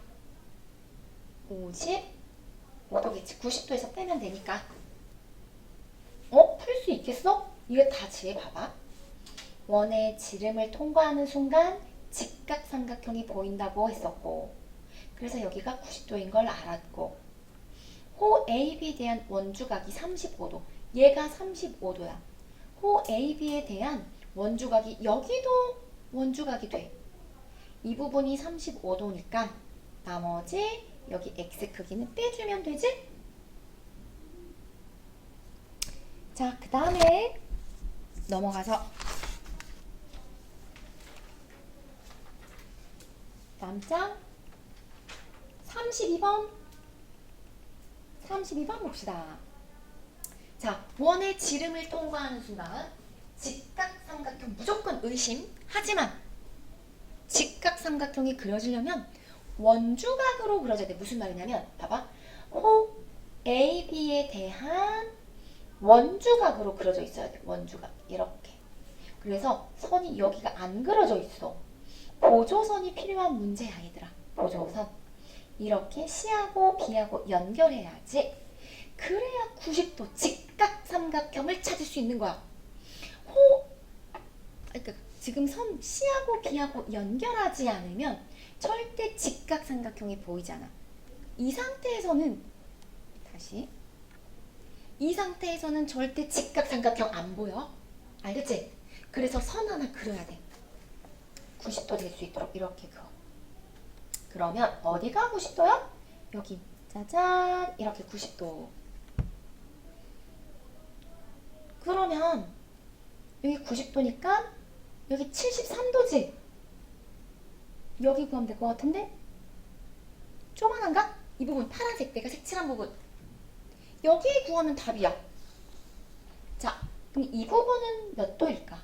55도겠지. 90도에서 빼면 되니까. 풀 수 있겠어? 이거 다 지혜봐봐. 원의 지름을 통과하는 순간 직각삼각형이 보인다고 했었고, 그래서 여기가 90도인 걸 알았고, 호 AB에 대한 원주각이 35도, 얘가 35도야. 호 AB에 대한 원주각이 여기도 원주각이 돼. 이 부분이 35도니까 나머지 여기 x 크기는 빼주면 되지? 자, 그 다음에 넘어가서 다음 장 32번 봅시다. 자, 원의 지름을 통과하는 순간 직각삼각형 무조건 의심. 하지만 직각삼각형이 그려지려면 원주각으로 그려져야 돼. 무슨 말이냐면 봐봐. 호 AB에 대한 원주각으로 그려져 있어야 돼. 원주각 이렇게. 그래서 선이 여기가 안 그려져 있어. 보조선이 필요한 문제야 얘들아. 보조선. 이렇게 C하고 B하고 연결해야지. 그래야 90도 직각삼각형을 찾을 수 있는 거야. 그러니까 지금 선 C하고 B하고 연결하지 않으면 절대 직각삼각형이 보이잖아. 이 상태에서는 절대 직각삼각형 안 보여. 알겠지? 그래서 선 하나 그려야 돼. 90도 될 수 있도록 이렇게 그어. 그러면 어디가 90도야? 여기 짜잔 이렇게 90도. 그러면 여기 90도니까 여기 73도지? 여기 구하면 될 것 같은데? 쪼만한가? 이 부분 파란색 내가 색칠한 부분. 여기 구하면 답이야. 자, 그럼 이 부분은 몇 도일까?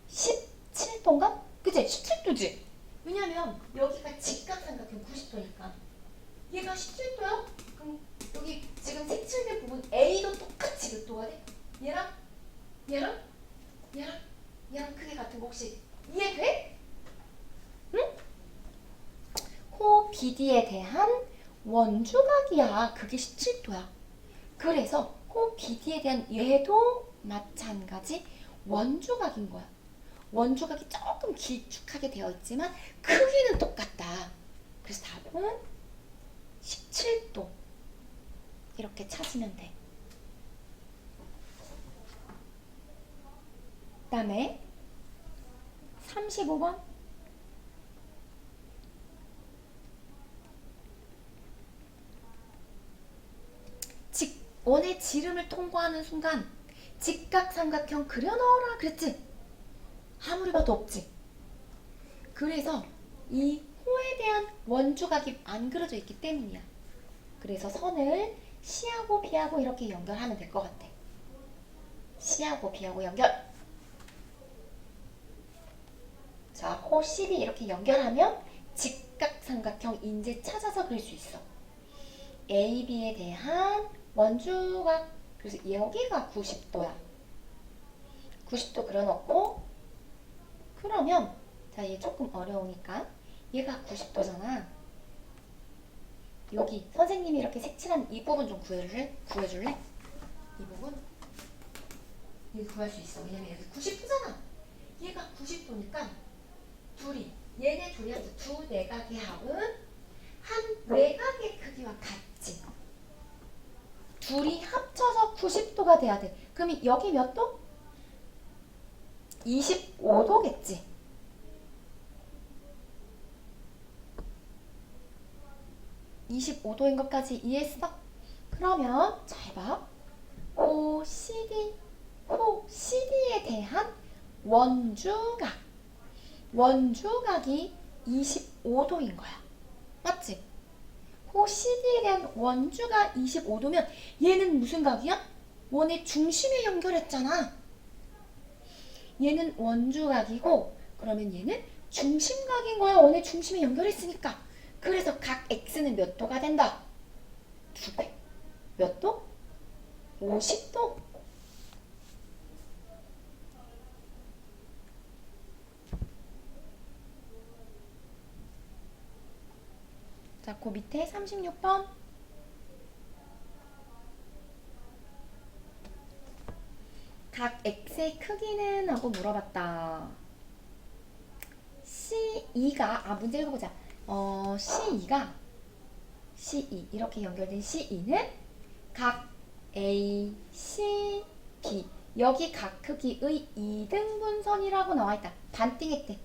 17도인가? 그치? 17도지? 왜냐면 여기가 직각삼각형 90도니까 얘가 17도야? 그럼 여기 지금 색칠된 부분 A도 똑같이 몇 도가 돼? 얘랑 크기 같은 거 혹시 이해돼? 응? 호 BD에 대한 원주각이야. 그게 17도야. 그래서 호 BD에 대한 얘도 마찬가지 원주각인 거야. 원주각이 조금 길쭉하게 되어 있지만 크기는 똑같다. 그래서 답은 17도. 이렇게 찾으면 돼. 그 다음에 35번 원의 지름을 통과하는 순간 직각삼각형 그려넣어라 그랬지? 아무리 봐도 없지? 그래서 이 호에 대한 원주각이 안 그려져 있기 때문이야. 그래서 선을 C하고 B하고 이렇게 연결하면 될 것 같아. C하고 B하고 연결. 자, 호 CB 이렇게 연결하면 직각삼각형 인제 찾아서 그릴 수 있어. AB에 대한 원주각. 그래서 여기가 90도야. 90도 그려놓고 그러면 자, 얘 조금 어려우니까 얘가 90도잖아. 여기 선생님이 이렇게 색칠한 이 부분 좀 구해줄래? 이 부분? 여기 구할 수 있어. 왜냐면 여기 90도잖아. 얘가 90도니까 얘네 둘이 두 내각의 합은 한 외곽의 크기와 같지. 둘이 합쳐서 90도가 돼야 돼. 그럼 여기 몇 도? 25도겠지. (25도인) 것까지 이해했어? 그러면 잘 봐. OCD에 대한 원주각이 25도인 거야. 맞지? OCD에 대한 원주가 25도면 얘는 무슨 각이야? 원의 중심에 연결했잖아. 얘는 원주각이고 그러면 얘는 중심각인 거야. 원의 중심에 연결했으니까. 그래서 각 X는 몇 도가 된다? 2배. 몇 도? 50도. 자, 그 밑에 36번. 각 X의 크기는? 하고 물어봤다. C2가 문제 읽어보자. C2 이렇게 연결된 C2는 각 A, C, B 여기 각 크기의 2등분선이라고 나와있다. 반띵했대.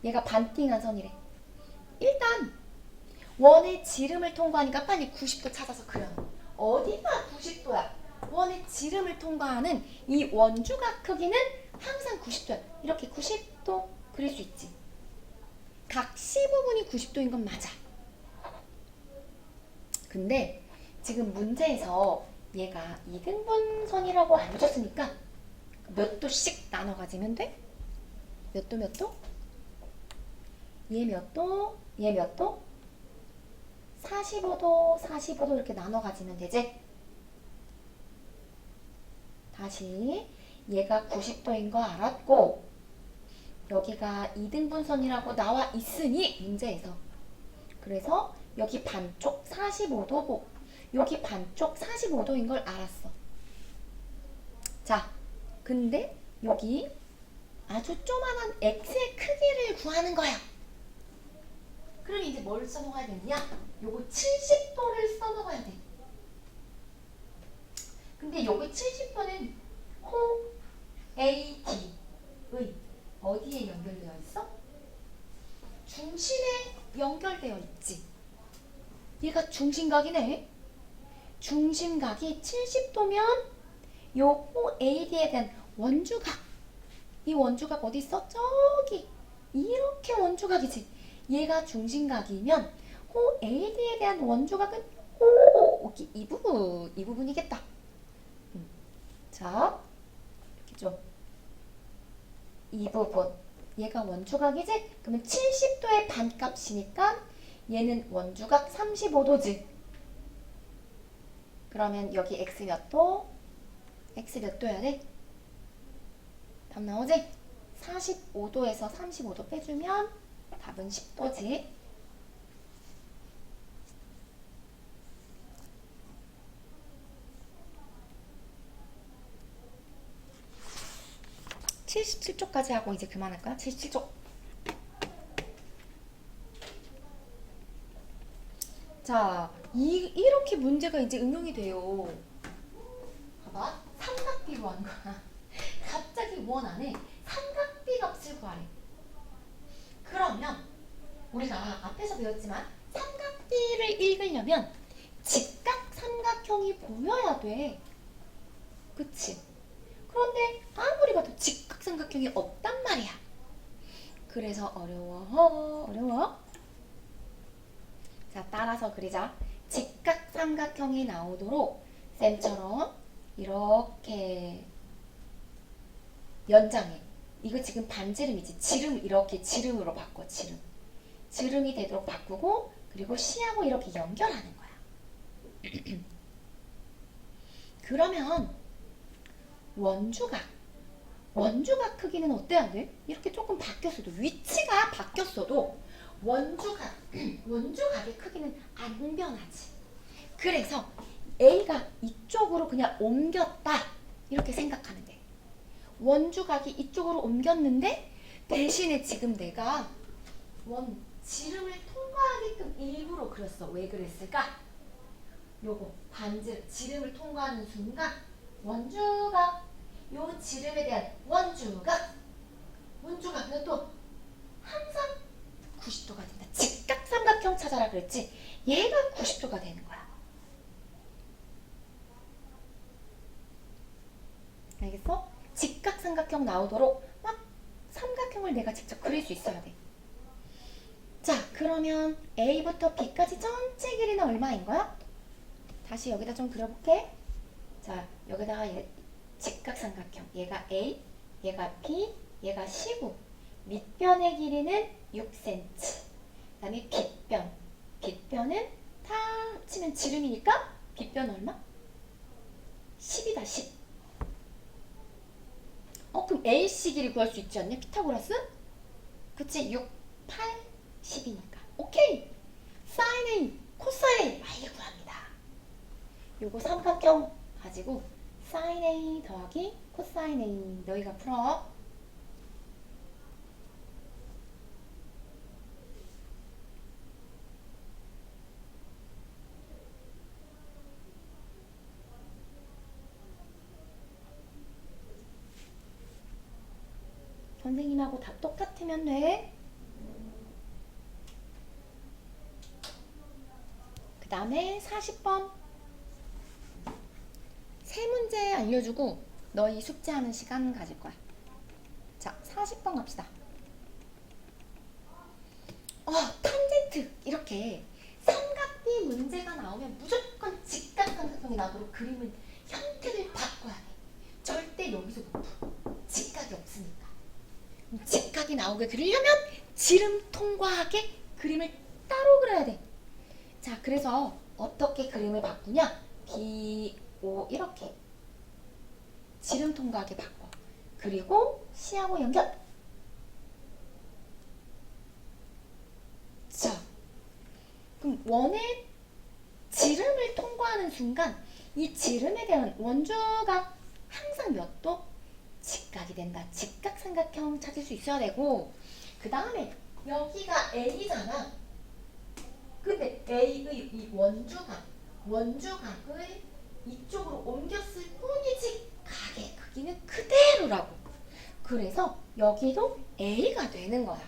얘가 반띵한 선이래. 일단 원의 지름을 통과하니까 빨리 90도 찾아서 그려. 어디가 90도야? 원의 지름을 통과하는 이 원주각 크기는 항상 90도야. 이렇게 90도 그릴 수 있지. 각 C 부분이 90도인 건 맞아. 근데 지금 문제에서 얘가 2등분선이라고 안 줬으니까 몇 도씩 나눠 가지면 돼? 몇 도 몇 도? 얘 몇 도? 얘 몇 도? 45도, 45도 이렇게 나눠 가지면 되지? 다시 얘가 90도인 거 알았고 여기가 2등분선이라고 나와 있으니 문제에서 그래서 여기 반쪽 45도고 여기 반쪽 45도인 걸 알았어. 자, 근데 여기 아주 조만한 X의 크기를 구하는 거야. 그럼 이제 뭘 써먹어야 되느냐? 요거 70도를 써먹어야 돼. 근데 여기 70도는 호 AD의 어디에 연결되어 있어? 중심에 연결되어 있지. 얘가 중심각이네. 중심각이 70도면 요 호 AD에 대한 원주각. 이 원주각 어디 있어? 저기. 이렇게 원주각이지. 얘가 중심각이면 호 AD에 대한 원주각은 여기 이 부분이겠다. 자, 이렇게 좀 이 부분. 얘가 원주각이지? 그러면 70도의 반값이니까 얘는 원주각 35도지. 그러면 여기 X 몇 도? X 몇 도야 돼? 답 나오지? 45도에서 35도 빼주면 답은 10도지. (77쪽까지) 하고 이제 그만할까요? 77쪽. 자, 이렇게 문제가 이제 응용이 돼요. 봐봐. 삼각비로 하는 거야. 갑자기 원 안에 삼각비 값을 구하래. 그러면 우리가 앞에서 배웠지만 삼각비를 읽으려면 직각 삼각형이 보여야 돼. 그치? 그런데 아무리 봐도 직각 삼각형이 없단 말이야. 그래서 어려워. 자, 따라서 그리자. 직각 삼각형이 나오도록 쌤처럼 이렇게 연장해. 이거 지금 반지름이지. 지름 이렇게 지름으로 바꿔. 지름이 되도록 바꾸고 그리고 C하고 이렇게 연결하는 거야. 그러면 원주각 크기는 어때야 돼? 이렇게 조금 바뀌었어도 위치가 바뀌었어도 원주각의 크기는 안 변하지. 그래서 A가 이쪽으로 그냥 옮겼다 이렇게 생각하면 돼. 원주각이 이쪽으로 옮겼는데 대신에 지금 내가 지름을 통과하게끔 일부러 그렸어. 왜 그랬을까? 요거 지름을 통과하는 순간 원주각 요 지름에 대한 원주각은 또 항상 90도가 된다. 직각 삼각형 찾아라 그랬지. 얘가 90도가 되는 거야. 알겠어? 직각 삼각형 나오도록 막 삼각형을 내가 직접 그릴 수 있어야 돼. 자, 그러면 A부터 B까지 전체 길이는 얼마인 거야? 다시 여기다 좀 그려볼게. 자, 여기다가 직각 삼각형. 얘가 A, 얘가 B, 얘가 C고 밑변의 길이는 6cm. 그 다음에 빗변은 다 합치면 지름이니까 빗변 얼마? 10이다 10. 그럼 AC 길이 구할 수 있지 않냐? 피타고라스? 그치? 6, 8, 10이니까. 오케이! 사인 A, 코사인 A 빨리 구합니다. 요거 삼각형 가지고 사인 A 더하기 코사인 A 너희가 풀어. 선생님하고 답 똑같으면 돼. 그 다음에 40번 세 문제 알려주고 너희 숙제하는 시간 가질 거야. 자, 40번 갑시다. 탄젠트 이렇게 삼각비 문제가 나오면 무조건 직각 삼각형이 나도록 그림은 형태를 바꿔야 돼. 절대 여기서 못 풀어. 직각이 없으니까. 직각이 나오게 그리려면 지름 통과하게 그림을 따로 그려야 돼. 자, 그래서 어떻게 그림을 바꾸냐? BO 이렇게 지름 통과하게 바꿔. 그리고 C하고 연결. 자, 그럼 원의 지름을 통과하는 순간 이 지름에 대한 원주가 항상 몇 도? 직각이 된다. 직각 삼각형 찾을 수 있어야 되고 그 다음에 여기가 A잖아. 근데 A의 이 원주각을 이쪽으로 옮겼을 뿐이지 각의 크기는 그대로라고. 그래서 여기도 A가 되는 거야.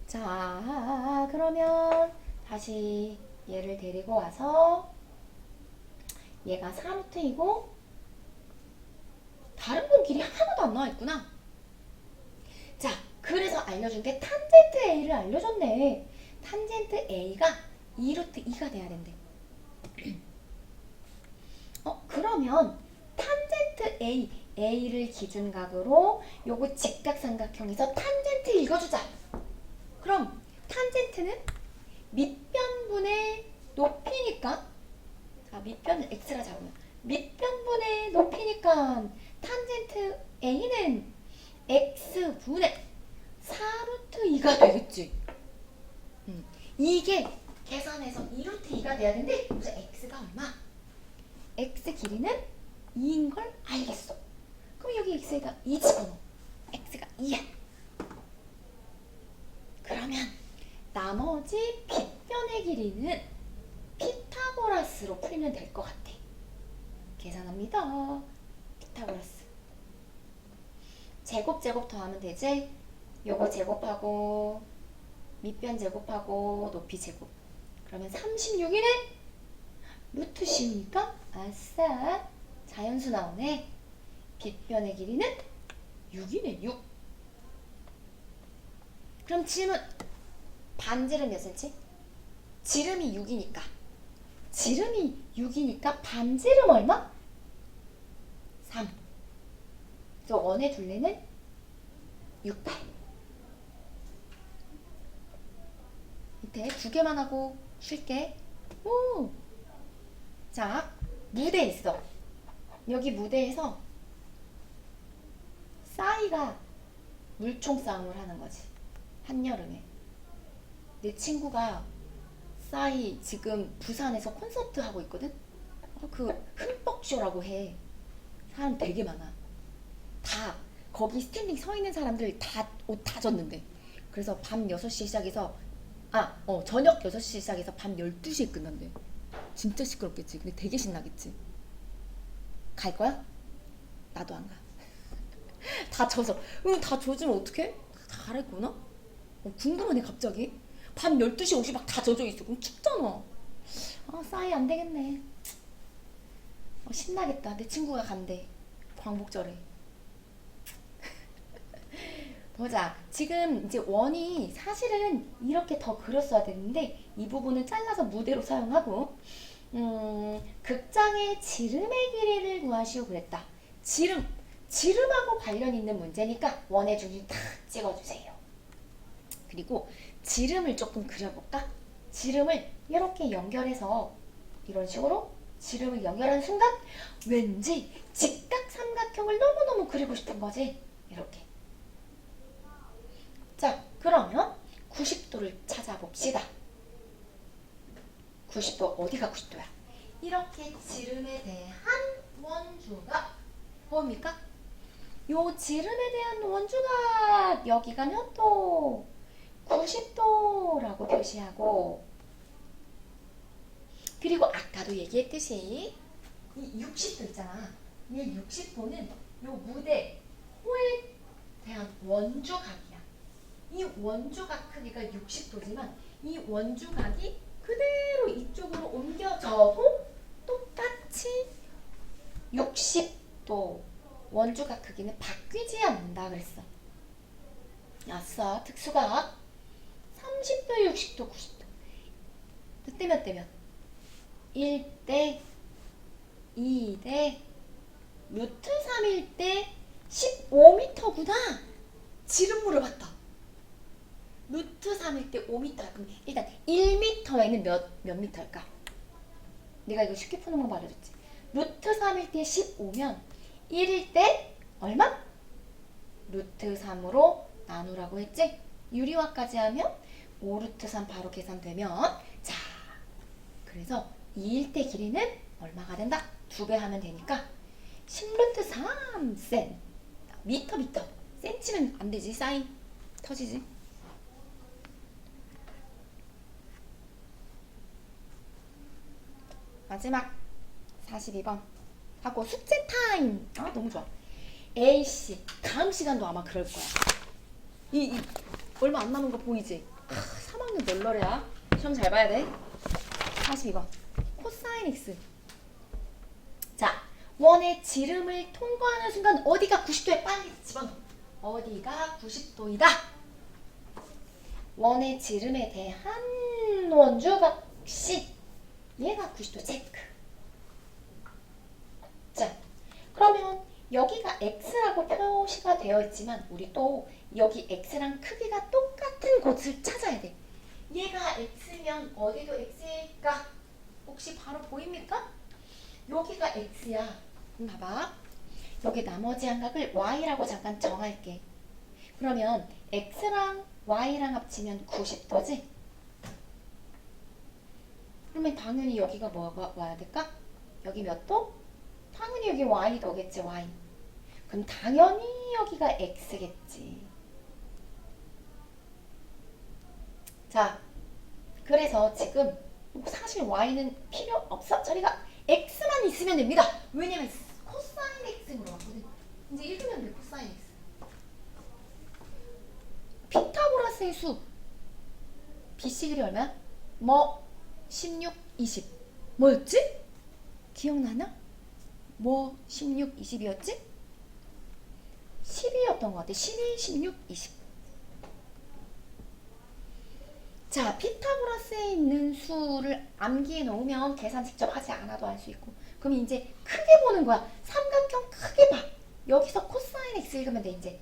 자, 그러면 다시 얘를 데리고 와서 얘가 4루트이고 다른 건 길이 하나도 안 나와 있구나. 자, 그래서 알려준 게 탄젠트 A를 알려줬네. 탄젠트 A가 2루트 2가 돼야 된대. 그러면 탄젠트 A를 기준각으로 요거 직각삼각형에서 탄젠트 읽어주자. 그럼 탄젠트는 밑변분의 높이니까, 자, 밑변을 x라 잡으면 밑변분의 높이니까 탄젠트 A는 x분의 4루트 2가 되겠지. 이게 계산해서 2루트 2가 돼야 되는데 여기서 x가 얼마? x 길이는 2인 걸 알겠어. 그럼 여기 x에다 2 집어넣어. x가 2야. 그러면 나머지 빗변의 길이는 피타고라스로 풀면 될 것 같아. 계산합니다. 피타고라스. 제곱 더하면 되지? 요거 제곱하고 밑변 제곱하고 높이 제곱. 그러면 36이네? 루트 씌우니까 아싸 자연수 나오네. 빗변의 길이는 6이네. 6. 그럼 질문. 반지름 몇 cm? 지름이 6이니까. 지름이 6이니까 반지름 얼마? 3. 그래서 원의 둘레는 6, 8. 밑에 두 개만 하고 쉴게. 오. 자, 무대 있어. 여기 무대에서 싸이가 물총 싸움을 하는 거지. 한여름에. 내 친구가 싸이 지금 부산에서 콘서트 하고 있거든? 그 흠뻑쇼라고 해. 사람 되게 많아. 다 거기 스탠딩 서 있는 사람들 다 옷 다 젖는데. 그래서 밤 6시에 시작해서 저녁 6시에 시작해서 밤 12시에 끝난대. 진짜 시끄럽겠지. 근데 되게 신나겠지. 갈 거야? 나도 안 가. 다 젖어. 다 젖으면 어떡해? 다 갈아입구나? 궁금하네 갑자기. 밤 12시 옷이 막 다 젖어 있어. 그럼 춥잖아. 싸이 안 되겠네. 신나겠다. 내 친구가 간대. 광복절에. 보자. 지금 이제 원이 사실은 이렇게 더 그렸어야 되는데 이 부분을 잘라서 무대로 사용하고 극장의 지름의 길이를 구하시오 그랬다. 지름하고 관련 있는 문제니까 원의 중심 탁 찍어주세요. 그리고 지름을 조금 그려볼까? 지름을 이렇게 연결해서 이런 식으로 지름을 연결하는 순간 왠지 직각 삼각형을 너무너무 그리고 싶은 거지. 이렇게. 자, 그러면 90도를 찾아봅시다. 90도, 어디가 90도야? 이렇게 지름에 대한 원주가 뭡니까? 요 지름에 대한 원주가 여기가 몇 도? 90도라고 표시하고, 그리고 아까도 얘기했듯이 이 60도 있잖아. 이 60도는 요 무대 호에 대한 원주각이야. 이 원주각 크기가 60도지만 이 원주각이 그대로 이쪽으로 옮겨져도 똑같이 60도 원주각 크기는 바뀌지 않는다 그랬어. 아싸, 특수각 30도, 60도, 90도. 그때 몇 대면 1대 2대 루트 3일 때 15m구나. 지름 물어봤다. 루트 3일 때 5m. 그럼 일단 1m에는 몇 미터일까? 내가 이거 쉽게 푸는 거 말해줬지. 루트 3일 때 15면 1일 때 얼마? 루트 3으로 나누라고 했지? 유리화까지 하면 5루트 3 바로 계산되면, 자, 그래서 2일 때 길이는 얼마가 된다? 2배 하면 되니까 10루트 3cm. 미터. 센치면 안 되지. 사인 터지지. 마지막 42번 하고 숙제 타임. 너무 좋아. A씨 다음 시간도 아마 그럴 거야. 이 얼마 안 남은 거 보이지? 3학년 널널해야. 시험 잘 봐야 돼. 42번 코사인 x. 자, 원의 지름을 통과하는 순간 어디가 90도에 빨리 집어넣어. 어디가 90도이다. 원의 지름에 대한 원주각 C. 얘가 90도 체크. 자, 그러면 여기가 x라고 표시가 되어 있지만 우리 또 여기 x랑 크기가 똑같은 곳을 찾아야 돼. 얘가 x면 어디도 x일까? 혹시 바로 보입니까? 여기가 x야. 봐봐. 여기 나머지 한각을 y라고 잠깐 정할게. 그러면 x랑 y랑 합치면 90도지? 그러면 당연히 여기가 뭐가 와야 될까? 여기 몇 도? 당연히 여기 y도겠지, y. 그럼 당연히 여기가 x겠지. 자, 그래서 지금 사실 y는 필요 없어. 저리가 x만 있으면 됩니다. 왜냐면 코사인 x 물어봤거든. 이제 읽으면 돼. 코사인 x. 피타고라스의 수 비시글이 얼마야? 뭐 16, 20 뭐였지? 기억나나? 뭐 16, 20이었지? 12였던 것 같아. 12, 16, 20. 자, 피타고라스에 있는 수를 암기해 놓으면 계산 직접 하지 않아도 알 수 있고. 그럼 이제 크게 보는 거야. 삼각형 크게 봐. 여기서 코사인 x 읽으면 돼, 이제.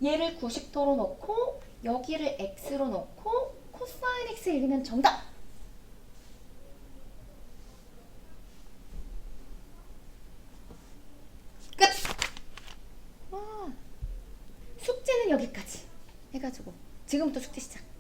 얘를 90도로 놓고 여기를 x로 놓고 코사인 x 읽으면 정답! 끝! 와, 숙제는 여기까지 해가지고 지금부터 숙제 시작.